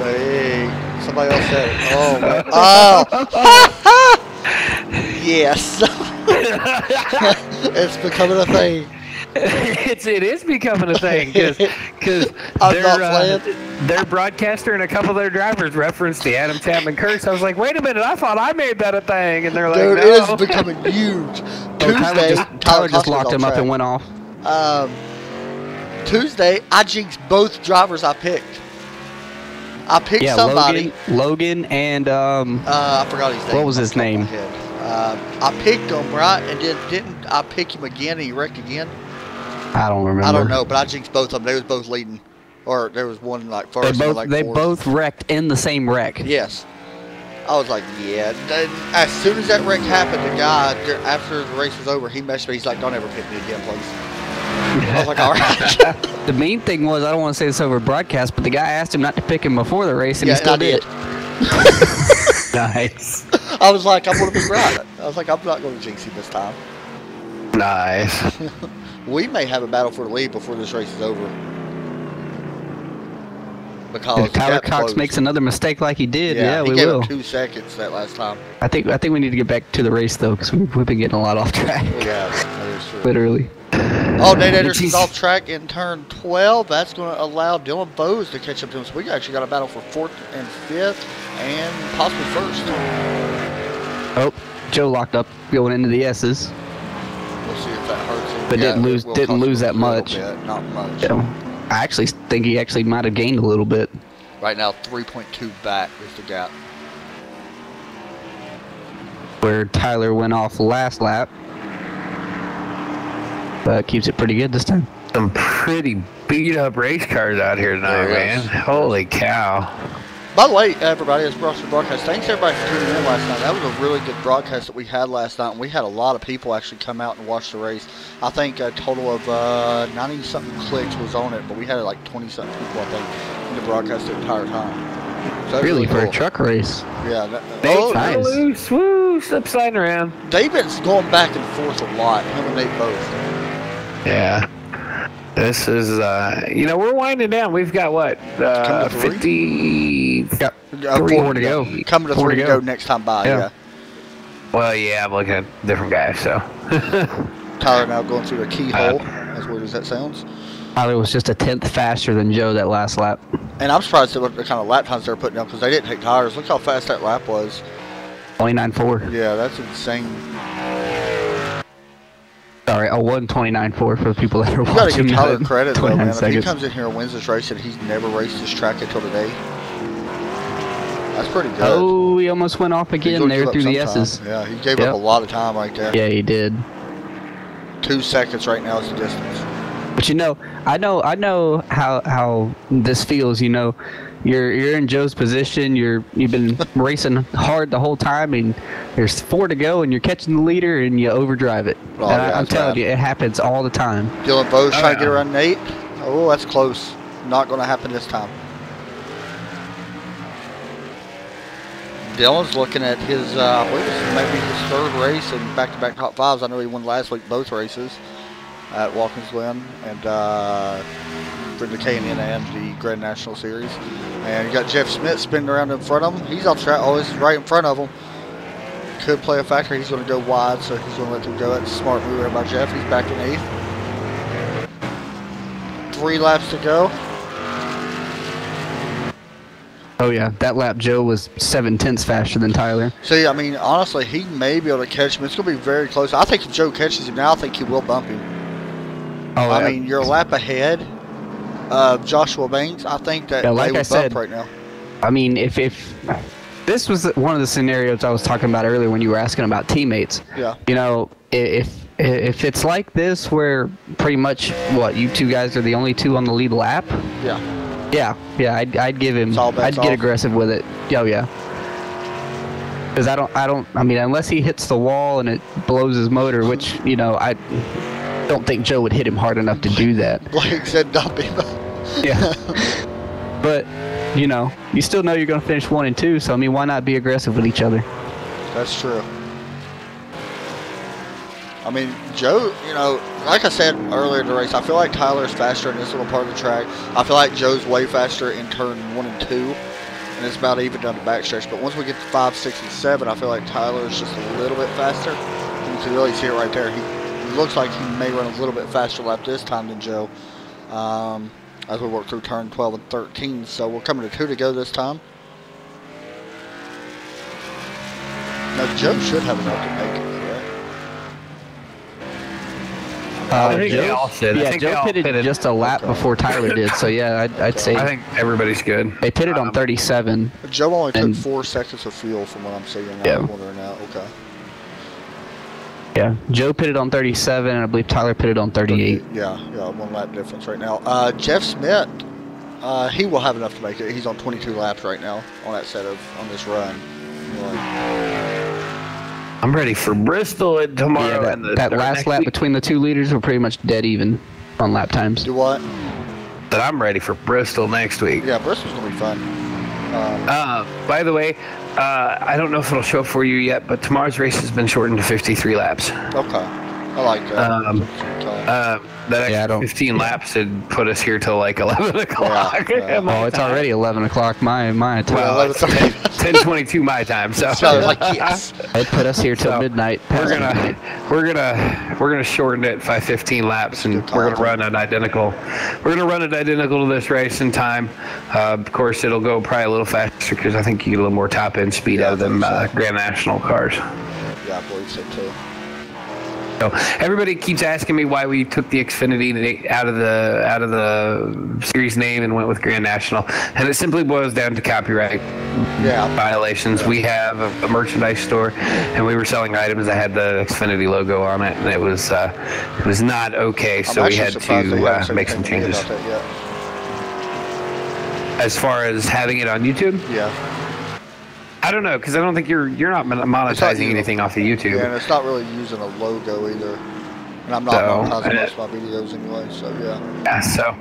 Wait, somebody else said it. Oh, man. Oh! Yes. It's becoming a thing. It is becoming a thing because their broadcaster and a couple of their drivers referenced the Adam Chapman curse. I was like, wait a minute, I thought I made that a thing, and they're like, dude, no. it is becoming huge. Tuesday, Tyler just locked him up and went off. Tuesday, I jinxed both drivers I picked. I picked somebody. Logan and I forgot his name. What was his name? I picked him, right, and didn't I pick him again and he wrecked again? I don't remember. I don't know, but I jinxed both of them. They was both leading, or there was one like first. They both wrecked in the same wreck. Yes. I was like, yeah. Then as soon as that wreck happened, the guy, after the race was over, he messaged me. He's like, don't ever pick me again, please. I was like, all right. The main thing was, I don't want to say this over broadcast, but the guy asked him not to pick him before the race, and he still did. Nice. I was like, I'm going to be right. I was like, I'm not going to jinx him this time. Nice. We may have a battle for the lead before this race is over. Because if Tyler Cox makes another mistake like he did, yeah, we will. He gave him 2 seconds that last time. I think we need to get back to the race though, because we've been getting a lot off track. Yeah, that is true. Literally. Oh, Nate Anderson's off track in turn 12. That's going to allow Dylan Bowes to catch up to him. So we actually got a battle for 4th and 5th, and possibly 1st. Oh, Joe locked up going into the S's. We'll see if that hurts him. But didn't lose that much. Not much. Yeah. I actually think he actually might have gained a little bit. Right now, 3.2 back is the gap. Where Tyler went off last lap. But keeps it pretty good this time. Some pretty beat up race cars out here tonight, man. Holy cow. By the way, everybody, it's Brush Broadcast. Thanks everybody for tuning in last night. That was a really good broadcast that we had last night, and we had a lot of people actually come out and watch the race. I think a total of 90-something clicks was on it, but we had like 20-something people, I think, in the broadcast the entire time. So really, for cool. a truck race. Yeah. Nice. Swoosh, upside around. David's going back and forth a lot, him and Nate both. Yeah. This is, we're winding down. We've got what? 50. Got 4 to go. Coming to 3 to go next time by, yeah. Well, yeah, I'm looking at different guys, so. Tyler now going through a keyhole, as weird as that sounds. Tyler was just a 10th faster than Joe that last lap. And I'm surprised at what the kind of lap times they're putting down, because they didn't take tires. Look how fast that lap was. 29.4. Yeah, that's insane. Sorry, a 1:29.4 for the people that are watching. You gotta give Tyler credit, though, man. Seconds. If he comes in here and wins this race and he's never raced this track until today, that's pretty good. Oh, he almost went off again there through the S's. Yeah, he gave up a lot of time right there. Yeah, he did. 2 seconds right now is the distance. But I know how this feels. You're in Joe's position. You've been racing hard the whole time, and there's 4 to go, and you're catching the leader, and you overdrive it. Oh, and yeah, I'm telling you, it happens all the time. Dylan Bowes trying to get around Nate. Oh, that's close. Not going to happen this time. Dylan's looking at his, I believe this is maybe his 3rd race in back-to-back top 5s. I know he won last week both races. at Watkins Glen, and for the K&N and the Grand National Series. And you got Jeff Smith spinning around in front of him. He's off track. Oh, this is right in front of him. Could play a factor. He's going to go wide, so he's going to let them go. That's a smart move there by Jeff. He's back in 8th. 3 laps to go. Oh yeah, that lap Joe was 7/10 faster than Tyler. See, I mean, honestly, he may be able to catch him. It's going to be very close. I think if Joe catches him now, I think he will bump him. Oh, I mean, you're a lap ahead of Joshua Banks. I think that like they I would said, bump right now. I mean, if this was one of the scenarios I was talking about earlier when you were asking about teammates. Yeah. You know, if it's like this where pretty much you two guys are the only two on the lead lap. Yeah. Yeah, I'd give him. I'd get aggressive with it. Oh yeah. Because I mean, unless he hits the wall and it blows his motor, which I don't think Joe would hit him hard enough to do that. Blake said dump him. Yeah. But you still know you're going to finish 1 and 2. So I mean, why not be aggressive with each other? That's true. I mean, Joe, like I said earlier in the race, I feel like Tyler's faster in this little part of the track. I feel like Joe's way faster in turn 1 and 2, and it's about even down the backstretch. But once we get to 5, 6, and 7, I feel like Tyler's just a little bit faster. You can really see it right there. He looks like he may run a little bit faster lap this time than Joe as we work through turn 12 and 13. So we're coming to 2 to go this time. Now, Joe should have enough to make it. I think they all should. Yeah, Joe pitted just a lap before Tyler did, so yeah, I'd say. I think everybody's good. They pitted on 37. Joe only took 4 seconds of fuel from what I'm seeing now. Yeah. I'm wondering now. Okay. Yeah, Joe pitted on 37, and I believe Tyler pitted on 38. Yeah, 1 lap difference right now. Jeff Smith, he will have enough to make it. He's on 22 laps right now on that on this run. I'm ready for Bristol tomorrow. Yeah, that last lap between the 2 leaders were pretty much dead even on lap times. Do what? But I'm ready for Bristol next week. Yeah, Bristol's going to be fun. By the way, I don't know if it'll show up for you yet, but tomorrow's race has been shortened to 53 laps. Okay. I like that. That extra 15 laps had put us here till like 11 o'clock. Yeah. Oh, it's already 11 o'clock my time. Well, it's 10:22 my time. So like, yes. It put us here till midnight. We're gonna shorten it by 15 laps, and we're gonna run it identical. We're gonna run it identical to this race in time. Of course, it'll go probably a little faster because I think you get a little more top end speed out of them Grand National cars. Yeah, I believe so too. So everybody keeps asking me why we took the Xfinity out of the series name and went with Grand National, and it simply boils down to copyright violations. We have a merchandise store, and we were selling items that had the Xfinity logo on it, and it was not okay. So we had to make some changes. As far as having it on YouTube, I don't know, because I don't think you're not monetizing anything off of YouTube. Yeah, and it's not really using a logo either. And I'm not monetizing most of my videos anyway, so yeah. Yeah, so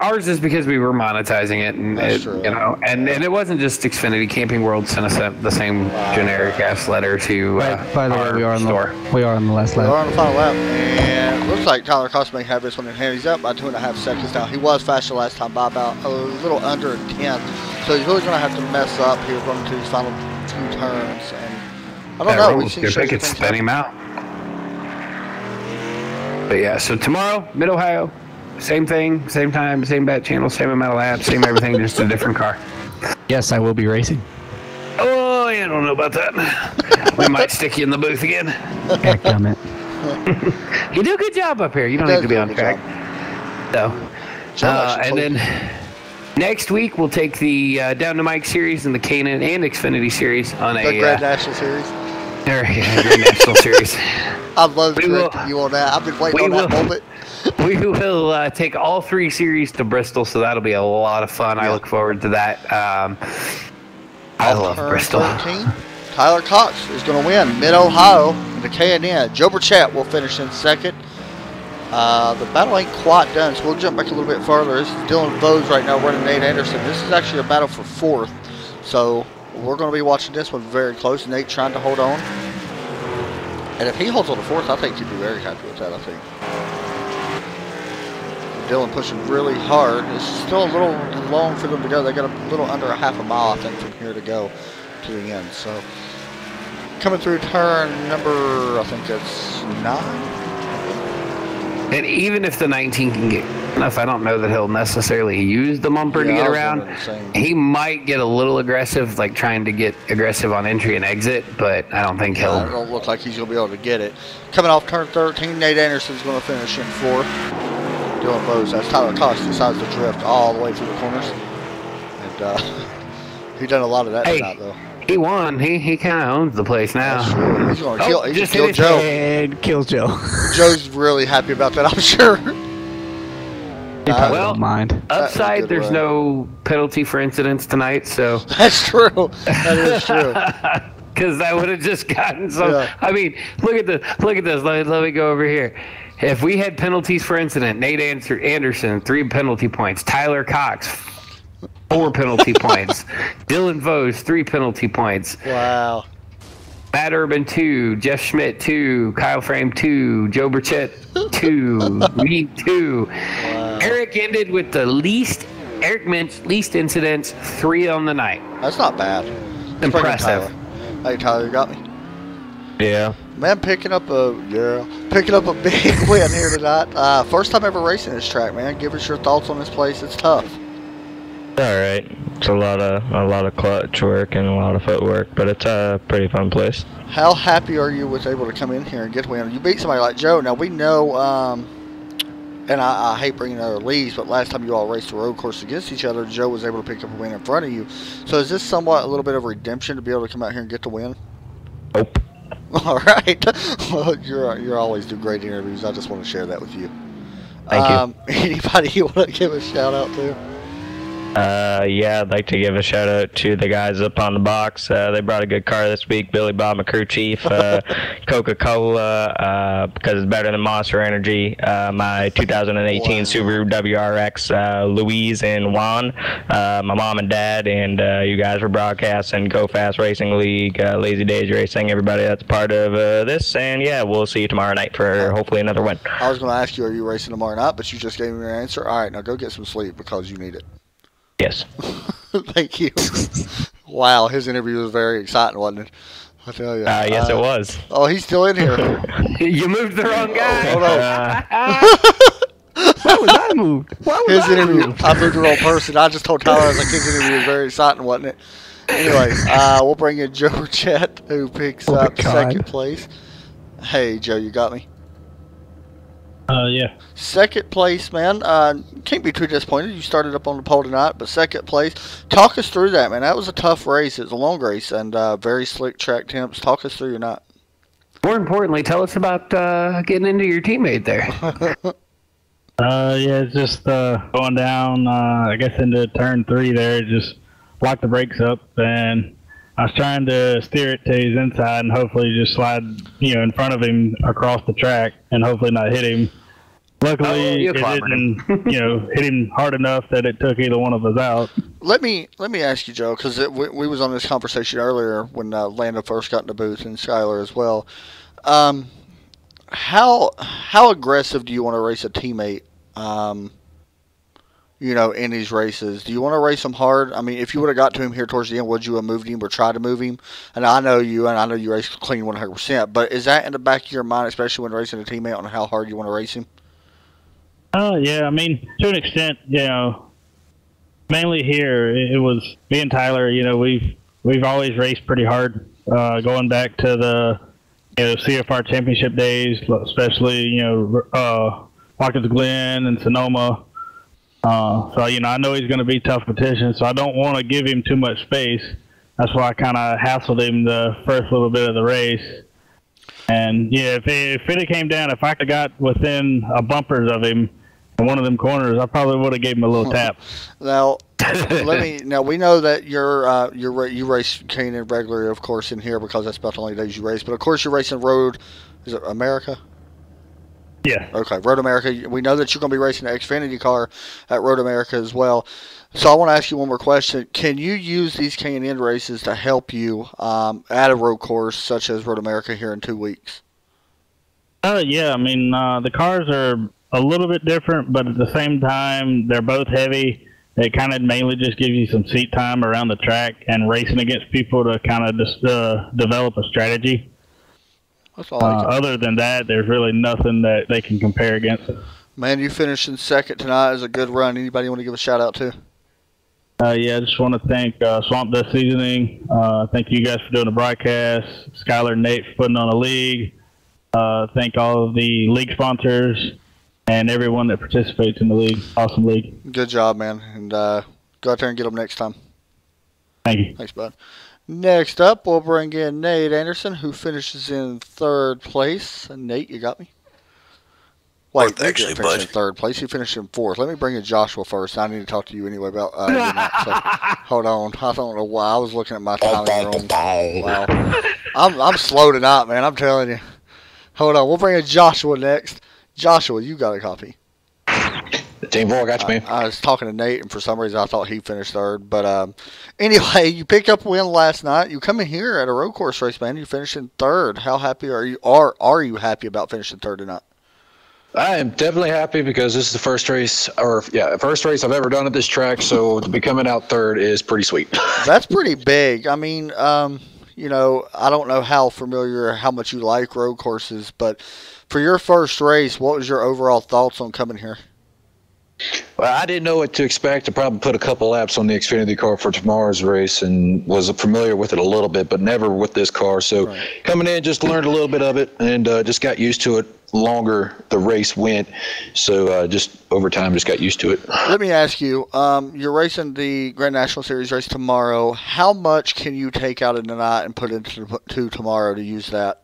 ours is because we were monetizing it, and and it wasn't just Xfinity. Camping World sent us the same generic ass letter to by the way, we are on the last lap. We are on the final lap, and it looks like Tyler Cost may have this one in hand. He's up by 2.5 seconds now. He was faster last time by about a little under a tenth. So he's really going to have to mess up here running to these final few turns. And I don't know. We've seen they could spin him out. But yeah, so tomorrow, Mid-Ohio, same thing, same time, same bat channel, same amount of laps, same everything, just a different car. Yes, I will be racing. Oh, I don't know about that. We might stick you in the booth again. Heckgummit. You do a good job up here. You don't need to be on track. So, and then next week we'll take the Down to Mike series and the K&N and Xfinity series on the Grand National Series. Grand National Series. I'd love to correct you on that. I've been waiting on that moment. We will take all 3 series to Bristol, so that'll be a lot of fun. I look forward to that. I love Bristol. 13, Tyler Cox is going to win Mid-Ohio in the K&N. Joe Burchett will finish in second. The battle ain't quite done, so we'll jump back a little bit further. This is Dylan Vose right now running Nate Anderson. This is actually a battle for 4th, so we're going to be watching this one very close. Nate trying to hold on. And if he holds on to 4th, I think he'd be very happy with that, I think. Dylan pushing really hard. It's still a little long for them to go. They got a little under a half a mile, I think, from here to go to the end. So coming through turn number, I think that's 9. And even if the 19 can get enough, I don't know that he'll necessarily use the bumper to get around. He might get a little aggressive, like trying to get aggressive on entry and exit, but I don't think he'll. It don't look like he's going to be able to get it. Coming off turn 13, Nate Anderson's going to finish in 4th. Dylan Bose, that's Tyler Cox decides to drift all the way through the corners. And he done a lot of that tonight, though. He won. He kind of owns the place now. He's going to kill. He's just kill Joe. And kills Joe. Joe's really happy about that, I'm sure. Well, mind. Upside, there's no penalty for incidents tonight, so that's true. That is true. Because that would have just gotten some. Yeah. I mean, look at this. Look at this. Let me go over here. If we had penalties for incident, Nate Anderson 3 penalty points. Tyler Cox 4 penalty points. Dylan Vose 3 penalty points. Wow. Matt Urban 2, Jeff Schmidt 2, Kyle Frame 2, Joe Burchett 2, me 2. Wow. Eric ended with the least. Eric Minch least incidents, 3 on the night. That's not bad. Impressive. Hey Tyler, you got me. Yeah. Man, picking up a big win here tonight. First time ever racing this track, man. Give us your thoughts on this place. It's tough. All right. It's a lot of clutch work and a lot of footwork, but it's a pretty fun place. How happy are you with able to come in here and get a win? You beat somebody like Joe. Now we know, and I hate bringing other leads, but last time you all raced the road course against each other, Joe was able to pick up a win in front of you. So is this somewhat a little bit of redemption to be able to come out here and get the win? Nope. All right. Well, you're always do great interviews. I just want to share that with you. Thank you. Anybody you want to give a shout out to? Yeah, I'd like to give a shout out to the guys up on the box. They brought a good car this week. Billy Bob, my crew chief. Coca-Cola, because it's better than Monster Energy. My 2018 Subaru WRX, Louise and Juan. My mom and dad, and you guys were broadcasting Go Fast Racing League, Lazy dayz Racing, everybody that's part of this. And yeah, we'll see you tomorrow night for hopefully another win. I was going to ask you, are you racing tomorrow night? But you just gave me your answer. All right, now go get some sleep because you need it. Yes. Thank you. Wow, his interview was very exciting, wasn't it? I tell you. Yes, it was. Oh, he's still in here. You moved the wrong guy. Hold on. Why was I moved? His interview. I moved the wrong person. I just told Tyler, I was like, his interview was very exciting, wasn't it? Anyway, we'll bring in Joe Burchett, who picks up second place. Hey, Joe, you got me? Yeah. Second place, man. Can't be too disappointed. You started up on the pole tonight, but second place. Talk us through that, man. That was a tough race. It was a long race and very slick track temps. Talk us through your night. More importantly, tell us about getting into your teammate there. Yeah, it's just going down, I guess, into turn 3 there. Just locked the brakes up, and I was trying to steer it to his inside and hopefully just slide, in front of him across the track and hopefully not hit him. Luckily, it didn't, hit him hard enough that it took either one of us out. Let me ask you, Joe, because we was on this conversation earlier when Lando first got in the booth and Skylar as well. How aggressive do you want to race a teammate? In these races, do you want to race him hard? I mean, if you would have got to him here towards the end, would you have moved him or tried to move him? And I know you race clean 100%, but is that in the back of your mind, especially when racing a teammate, on how hard you want to race him? Yeah, I mean, to an extent, mainly here, it was me and Tyler, we've always raced pretty hard, going back to the, CFR championship days, especially, Watkins Glen and Sonoma. So, I know he's going to be tough competition, so I don't want to give him too much space. That's why I kind of hassled him the first little bit of the race. And, yeah, if it came down, if I could have got within a bumpers of him in one of them corners, I probably would have gave him a little tap. Now, we know that you race K&N regularly, of course, in here because that's about the only days you race. But, of course, you're racing Road, is it America? Yeah. Okay, Road America. We know that you're going to be racing the Xfinity car at Road America as well. So I want to ask you one more question. Can you use these K&N races to help you at a road course such as Road America here in 2 weeks? Yeah. I mean, the cars are a little bit different, but at the same time, they're both heavy. It kind of mainly just gives you some seat time around the track and racing against people to kind of just develop a strategy. That's all I other than that, there's really nothing that they can compare against. Man, you finished in second tonight. It was a good run. Anybody want to give a shout out to? Yeah, I just want to thank Swamp Dust Seasoning. Thank you guys for doing the broadcast. Skylar and Nate for putting on a league. Thank all of the league sponsors and everyone that participates in the league. Awesome league. Good job, man. And go out there and get them next time. Thank you. Thanks, bud. Next up, we'll bring in Nate Anderson, who finishes in third place. And Nate, you got me? Wait, Fourth, actually, bud. In third place. You finished in fourth. Let me bring in Joshua first. I need to talk to you anyway about so, hold on. I don't know why. I was looking at my timing wrong. Wow. I'm slow tonight, man. I'm telling you. Hold on. We'll bring in Joshua next. Joshua, you got a copy. Team 4, got you, man. I was talking to Nate, and for some reason I thought he finished third. But anyway, you picked up a win last night. You come in here at a road course race, man. You finished in third. How happy are you? Are you happy about finishing third tonight? I am definitely happy because this is the first race I've ever done at this track. So to be coming out third is pretty sweet. That's pretty big. I mean, you know, I don't know how familiar or how much you like road courses, but for your first race, what was your overall thoughts on coming here? Well, I didn't know what to expect. I probably put a couple laps on the Xfinity car for tomorrow's race and was familiar with it a little bit, but never with this car. So coming in, just learned a little bit of it and just got used to it longer the race went. So just over time, just got used to it. Let me ask you, you're racing the Grand National Series race tomorrow. How much can you take out of tonight and put into tomorrow to use that?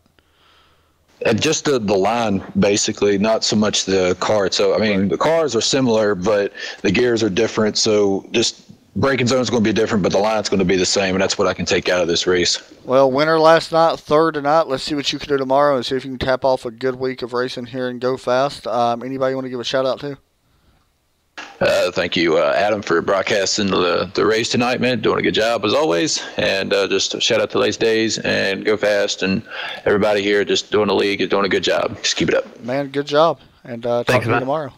Just the line, basically, not so much the car. So, I mean, the cars are similar, but the gears are different. So just braking zone is going to be different, but the line's going to be the same, and that's what I can take out of this race. Well, winner last night, third tonight. Let's see what you can do tomorrow and see if you can tap off a good week of racing here and go fast. Anybody want to give a shout-out to? Thank you, Adam, for broadcasting the race tonight, man. Doing a good job as always. And just a shout out to dayz and Go Fast and everybody here just doing the league and doing a good job. Just keep it up. Man, good job. And talk to you tomorrow.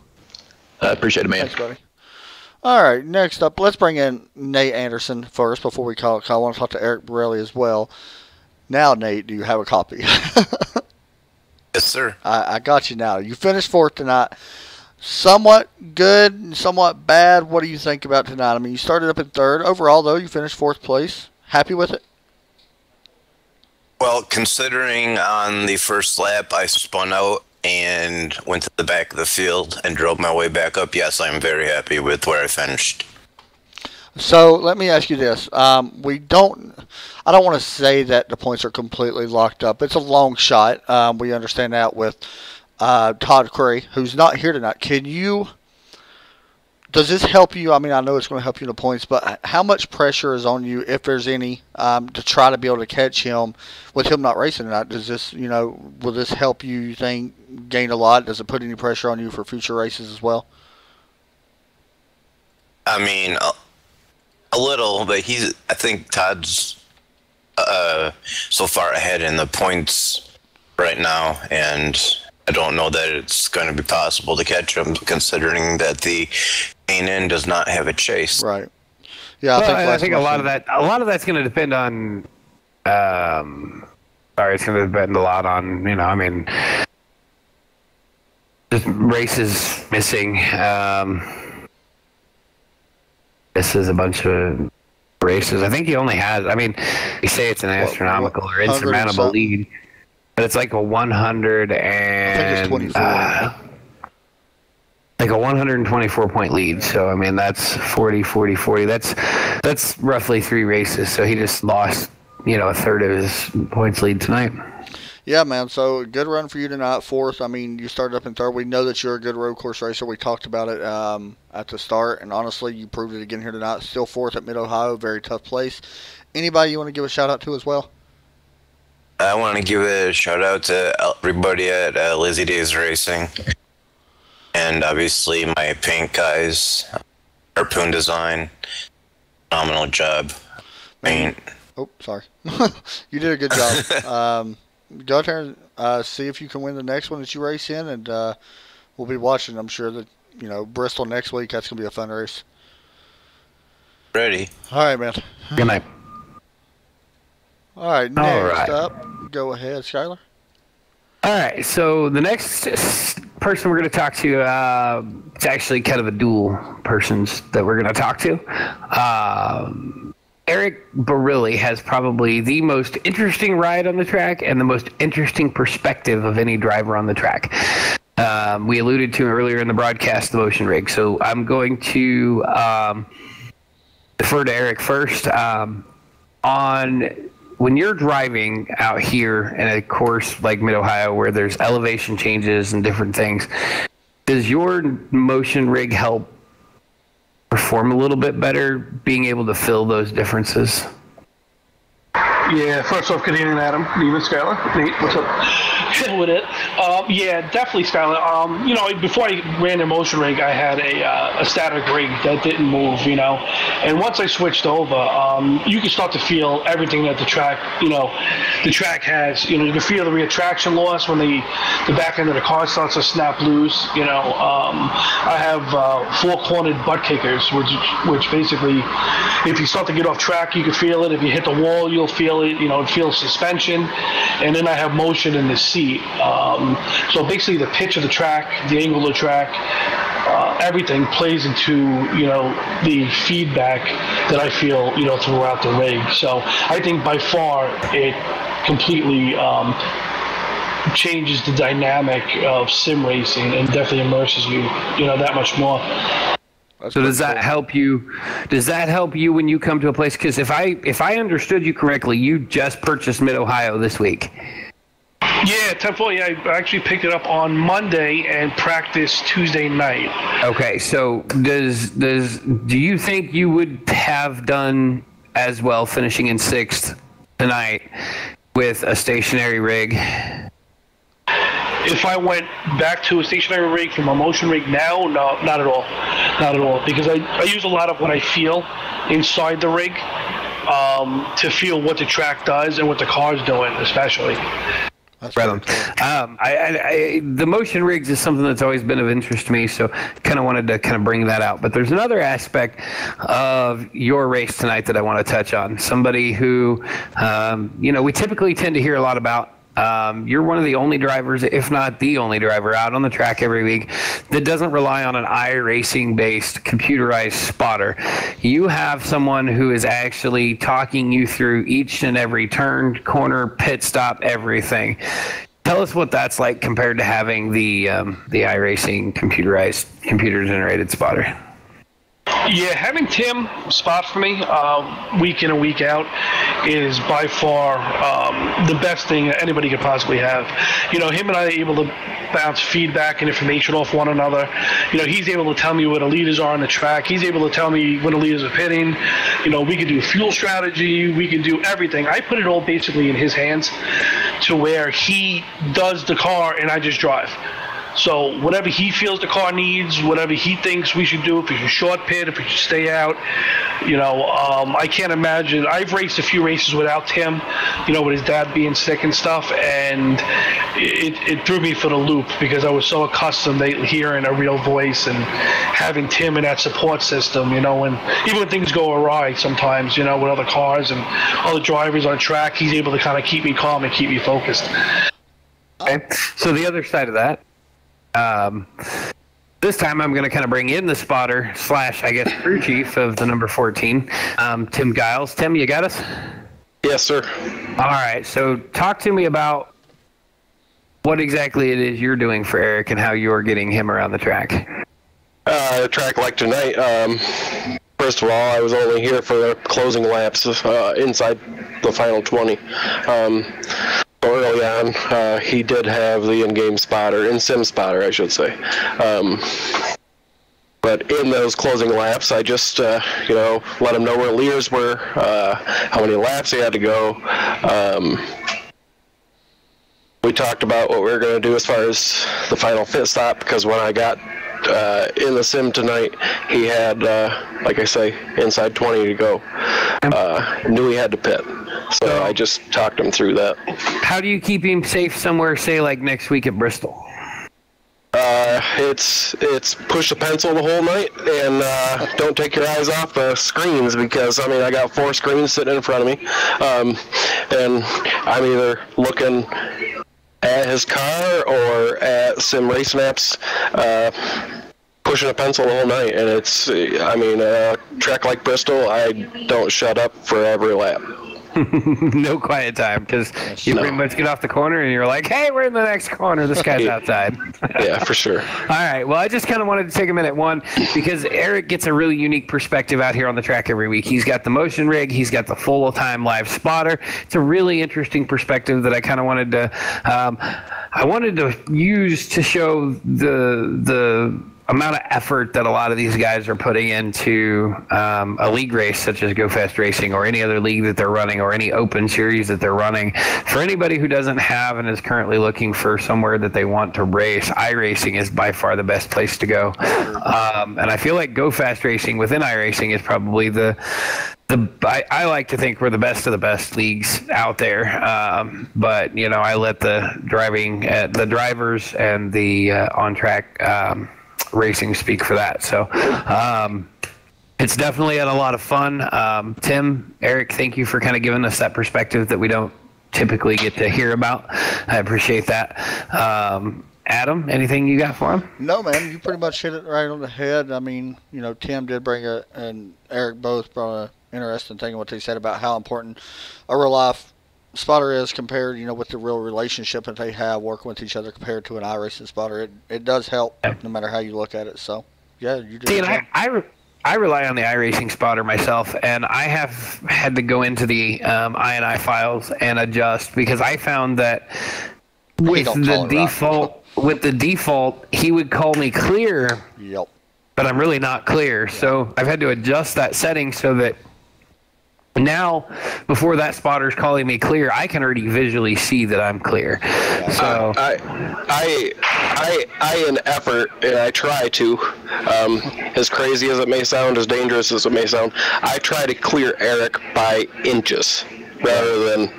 I appreciate it, man. Thanks, buddy. All right, next up, let's bring in Nate Anderson first before we call it. I want to talk to Eric Borelli as well. Now, Nate, do you have a copy? Yes, sir. I got you now. You finished fourth tonight. Somewhat good and somewhat bad. What do you think about tonight? I mean, you started up in third. Overall, though, you finished fourth place. Happy with it? Well, considering on the first lap I spun out and went to the back of the field and drove my way back up, yes, I'm very happy with where I finished. So let me ask you this. I don't want to say that the points are completely locked up. It's a long shot. We understand that with Todd Curry, who's not here tonight. Does this help you? I mean, I know it's going to help you in the points, but how much pressure is on you, if there's any, to try to be able to catch him with him not racing tonight? Does this, will this help you think gain a lot? Does it put any pressure on you for future races as well? I mean, a little, but I think Todd's so far ahead in the points right now, and I don't know that it's going to be possible to catch him, considering that the K&N does not have a chase. Right. Yeah, I think a lot of that's going to depend on. It's going to depend a lot on just races missing. This is a bunch of races. I think he only has. I mean, they say it's an astronomical or insurmountable lead. But it's like a 100 and I think it's 24. Like a 124 point lead. So I mean that's 40, 40, 40. That's roughly 3 races. So he just lost, a third of his points lead tonight. Yeah, man. So good run for you tonight, fourth. I mean, you started up in third. We know that you're a good road course racer. We talked about it at the start, and honestly, you proved it again here tonight. Still fourth at Mid Ohio, very tough place. Anybody you want to give a shout out to as well? I want to give a shout out to everybody at Lazy Days Racing, and obviously my paint guys, Harpoon Design, phenomenal job. Oh, sorry. You did a good job. Go out there and see if you can win the next one that you race in, and we'll be watching. I'm sure that Bristol next week. That's gonna be a fun race. Ready. All right, man. Good night. All right, next up, go ahead, Skylar. All right, so the next person we're going to talk to, it's actually kind of a dual persons that we're going to talk to. Eric Barilli has probably the most interesting ride on the track and the most interesting perspective of any driver on the track. We alluded to earlier in the broadcast the motion rig, so I'm going to defer to Eric first. When you're driving out here in a course like Mid-Ohio where there's elevation changes and different things, does your motion rig help perform a little bit better, being able to fill those differences? Yeah, first off, good evening, Adam. Good evening, Skylar. Nate, what's up? With it. Yeah, definitely, Skylar. Before I ran the motion rig, I had a static rig that didn't move, And once I switched over, you can start to feel everything that the track has. You can feel the rear traction loss when the back end of the car starts to snap loose. I have four-cornered butt kickers, which basically, if you start to get off track, you can feel it. If you hit the wall, you'll feel it. It feels suspension, and then I have motion in the seat. So basically, the pitch of the track, the angle of the track, everything plays into the feedback that I feel throughout the rig. So I think by far it completely changes the dynamic of sim racing and definitely immerses you that much more. So does that help you? Does that help you when you come to a place? Because if I understood you correctly, you just purchased Mid-Ohio this week. Yeah, 1040. I actually picked it up on Monday and practiced Tuesday night. Okay, so do you think you would have done as well finishing in 6th tonight with a stationary rig? If I went back to a stationary rig from a motion rig now, no, not at all. Not at all. Because I use a lot of what I feel inside the rig to feel what the track does and what the car's doing, especially. That's right. The motion rigs is something that's always been of interest to me, so kind of wanted to bring that out. But there's another aspect of your race tonight that I want to touch on. Somebody who, we typically tend to hear a lot about. You're one of the only drivers, if not the only driver, out on the track every week that doesn't rely on an iRacing-based computerized spotter. You have someone who is actually talking you through each and every turn, corner, pit stop, everything. Tell us what that's like compared to having the iRacing computer-generated spotter. Yeah, having Tim spot for me week in and week out is by far the best thing anybody could possibly have. Him and I are able to bounce feedback and information off one another. He's able to tell me where the leaders are on the track. He's able to tell me when the leaders are pitting. We can do fuel strategy. We can do everything. I put it all basically in his hands to where he does the car and I just drive. So whatever he feels the car needs, whatever he thinks we should do, if we should short pit, if we should stay out, I can't imagine. I've raced a few races without Tim, with his dad being sick and stuff, and it threw me for the loop because I was so accustomed to hearing a real voice and having Tim in that support system, and even when things go awry sometimes, with other cars and other drivers on track, he's able to kind of keep me calm and keep me focused. Okay, so the other side of that, this time I'm going to kind of bring in the spotter / crew chief of the number 14, Tim Giles. Tim, you got us? Yes, sir. All right. So talk to me about what exactly it is you're doing for Eric and how you're getting him around the track. A track like tonight, first of all, I was only here for the closing laps inside the final 20. Early on, he did have the in-game spotter, in-sim spotter, I should say. But in those closing laps, I just, let him know where leaders were, how many laps he had to go. We talked about what we were going to do as far as the final pit stop, because when I got in the sim tonight, he had, like I say, inside 20 to go. Knew he had to pit. So I just talked him through that. How do you keep him safe somewhere, say, like next week at Bristol? it's push the pencil the whole night, and don't take your eyes off the screens, because I got 4 screens sitting in front of me, and I'm either looking at his car or at sim racing apps, pushing a pencil the whole night. And it's, a track like Bristol, I don't shut up for every lap. No quiet time, because you pretty much get off the corner and you're like, hey, we're in the next corner. This guy's outside. Yeah, for sure. All right. Well, I just kind of wanted to take a minute, one, because Eric gets a really unique perspective out here on the track every week. He's got the motion rig. He's got the full-time live spotter. It's a really interesting perspective that I kind of wanted to use to show the amount of effort that a lot of these guys are putting into a league race such as Go Fast Racing, or any other league that they're running, or any open series that they're running. For anybody who doesn't have and is currently looking for somewhere that they want to race, iRacing is by far the best place to go. And I feel like Go Fast Racing within iRacing is probably I like to think we're the best of the best leagues out there. But I let the drivers and the on-track racing speak for that. So it's definitely had a lot of fun. Tim, Eric, thank you for kind of giving us that perspective that we don't typically get to hear about. I appreciate that. Adam, anything you got for him? No, man, you pretty much hit it right on the head. Tim did bring and Eric both brought an interesting thing in what they said about how important a real life spotter is compared, with the real relationship that they have working with each other compared to an iRacing spotter. It does help no matter how you look at it. So, yeah, you did. See, and I rely on the iRacing spotter myself, and I have had to go into the INI files and adjust, because I found that with the default, he would call me clear. Yep. But I'm really not clear. Yeah. So I've had to adjust that setting so that now, before that spotter's calling me clear, I can already visually see that I'm clear. So I in effort, and I try to, as crazy as it may sound, as dangerous as it may sound, I try to clear Eric by inches rather than,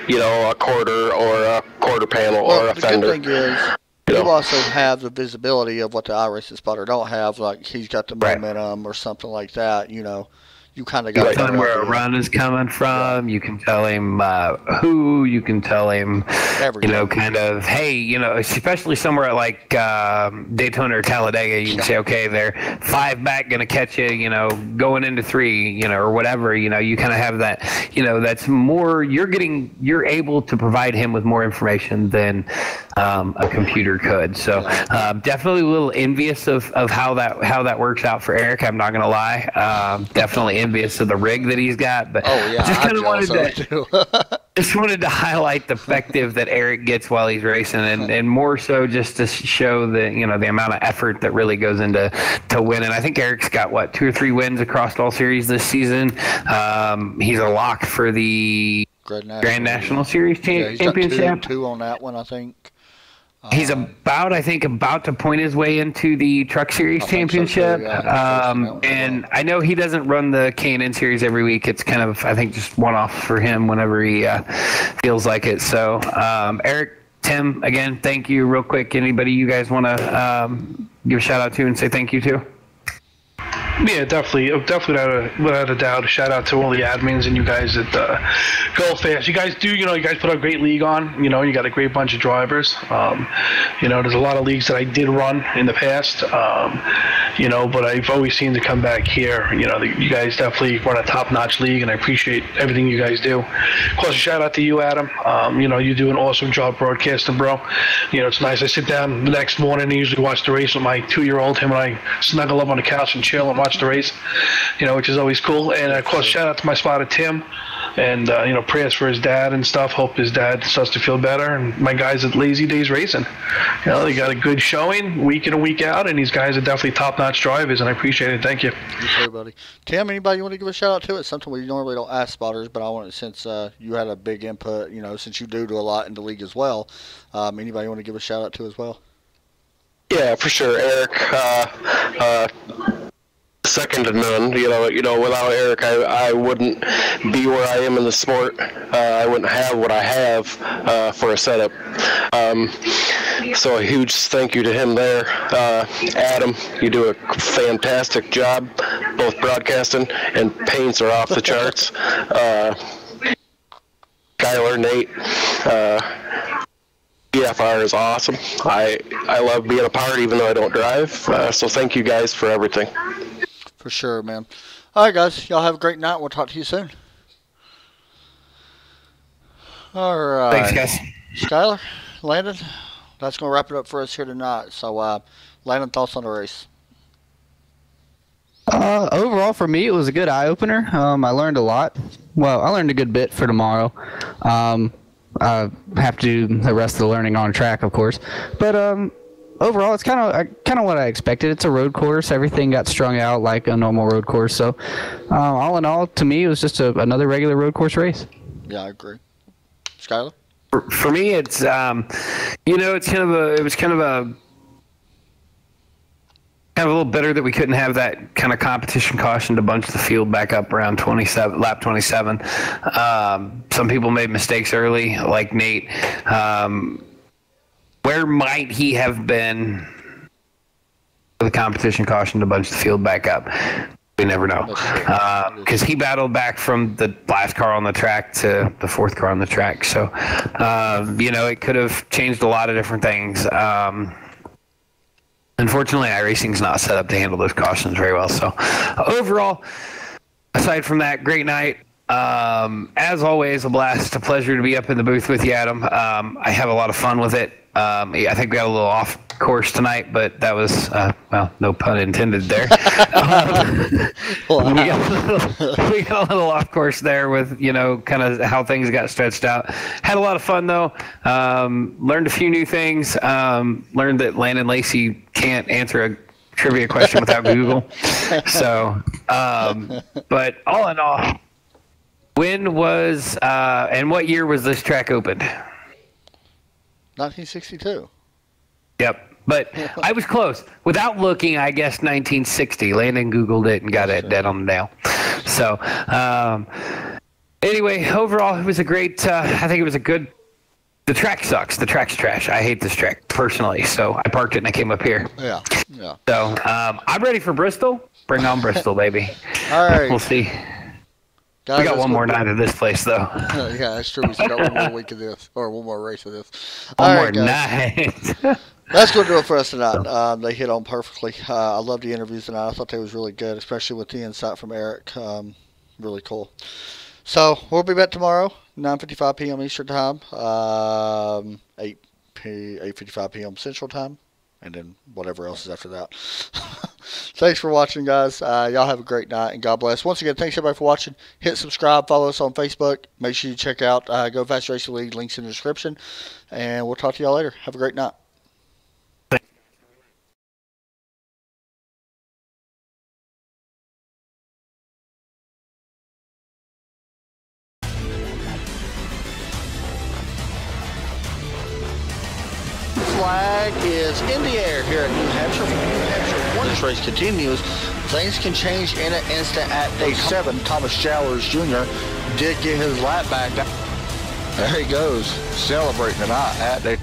a quarter or a quarter panel or a fender. The good thing is, you also have the visibility of what the iRacing spotter don't have, like he's got the momentum or something like that, You kind of got to tell him where a run is coming from. You can tell him who. You can tell him, kind of, hey, especially somewhere like Daytona or Talladega, you can say, okay, they're 5 back, going to catch you, going into 3, or whatever. You kind of have that, that's more. You're able to provide him with more information than a computer could. So definitely a little envious of how that works out for Eric. I'm not going to lie. Definitely envious of the rig that he's got, but just kind of wanted to highlight the perspective that Eric gets while he's racing, and more so just to show the the amount of effort that really goes into winning. I think Eric's got 2 or 3 wins across all series this season. He's a lock for the Grand National Series championship. He's got 2 on that one, I think. He's about to point his way into the Truck Series championship. And I know he doesn't run the K&N Series every week. It's kind of, I think, just one-off for him whenever he feels like it. So, Eric, Tim, again, thank you. Real quick, anybody you guys want to give a shout-out to and say thank you to? Yeah, definitely without a doubt. A shout out to all the admins and you guys at Go Fast. You guys you guys put a great league on. You got a great bunch of drivers. There's a lot of leagues that I did run in the past. But I've always seen to come back here. You guys definitely run a top-notch league, and I appreciate everything you guys do. Of course, a shout out to you, Adam. You do an awesome job broadcasting, bro. It's nice. I sit down the next morning and usually watch the race with my 2-year-old. Him and I snuggle up on the couch and chill and watch the race, which is always cool. And of course, shout out to my spotter Tim, and prayers for his dad and stuff. Hope his dad starts to feel better. And my guys at Lazy Days Racing, they got a good showing week in and week out, and these guys are definitely top-notch drivers, and I appreciate it. Thank you. You too, buddy. Tim, anybody you want to give a shout out to? It's something we normally don't ask spotters, but I want to, since you had a big input, since you do a lot in the league as well. Anybody you want to give a shout out to as well? Yeah, for sure, Eric. second to none. Without Eric, I wouldn't be where I am in the sport. I wouldn't have what I have for a setup. So a huge thank you to him there. Adam, you do a fantastic job, both broadcasting and paints are off the charts. Skylar, Nate, GFR is awesome. I love being a part even though I don't drive. So thank you guys for everything. For sure, man. All right, guys. Y'all have a great night. We'll talk to you soon. All right. Thanks, guys. Skylar, Landon, that's going to wrap it up for us here tonight. So, Landon, thoughts on the race? Overall, for me, it was a good eye-opener. I learned a lot. Well, I learned a good bit for tomorrow. I have to do the rest of the learning on track, of course. But overall, it's kind of what I expected. It's a road course. Everything got strung out like a normal road course. So, all in all, to me, it was just another regular road course race. Yeah, I agree. Skylar? For me, it's it was kind of a little bitter that we couldn't have that kind of competition caution to bunch the field back up around lap 27. Some people made mistakes early, like Nate. Where might he have been for the competition caution to bunch the field back up? We never know. Because he battled back from the last car on the track to the fourth car on the track. So, it could have changed a lot of different things. Unfortunately, iRacing's not set up to handle those cautions very well. So, overall, aside from that, great night. As always, a blast, a pleasure to be up in the booth with you, Adam. I have a lot of fun with it. I think we got a little off course tonight, but that was, no pun intended there. We got a little off course there with, kind of how things got stretched out. Had a lot of fun, though. Learned a few new things. Learned that Landon Lacy can't answer a trivia question without Google. So, but all in all, when was and what year was this track opened? 1962. Yep, but I was close. Without looking, I guess 1960. Landon Googled it and got it dead on the nail. So, anyway, overall, it was a great, I think it was a good, the track sucks. The track's trash. I hate this track, personally. So, I parked it and I came up here. Yeah. So, I'm ready for Bristol. Bring on Bristol, baby. All right. We'll see. Guys, we got one more night of this place, though. Yeah, that's true. We still got one more week of this, or one more race of this. One more night. That's going to do it for us tonight. They hit on perfectly. I loved the interviews tonight. I thought they was really good, especially with the insight from Eric. Really cool. So we'll be back tomorrow, 9:55 p.m. Eastern Time, 8:55 p.m. Central Time, and then whatever else is after that. Thanks for watching, guys. Y'all have a great night, and God bless. Once again, thanks everybody for watching. Hit subscribe, follow us on Facebook. Make sure you check out Go Fast Racing League, links in the description, and we'll talk to y'all later. Have a great night. Flag is in the air here at New Hampshire. New Hampshire, when this race continues, things can change in an instant at day 7. Thomas Jowers Jr. did get his lap back. There he goes, celebrating tonight at day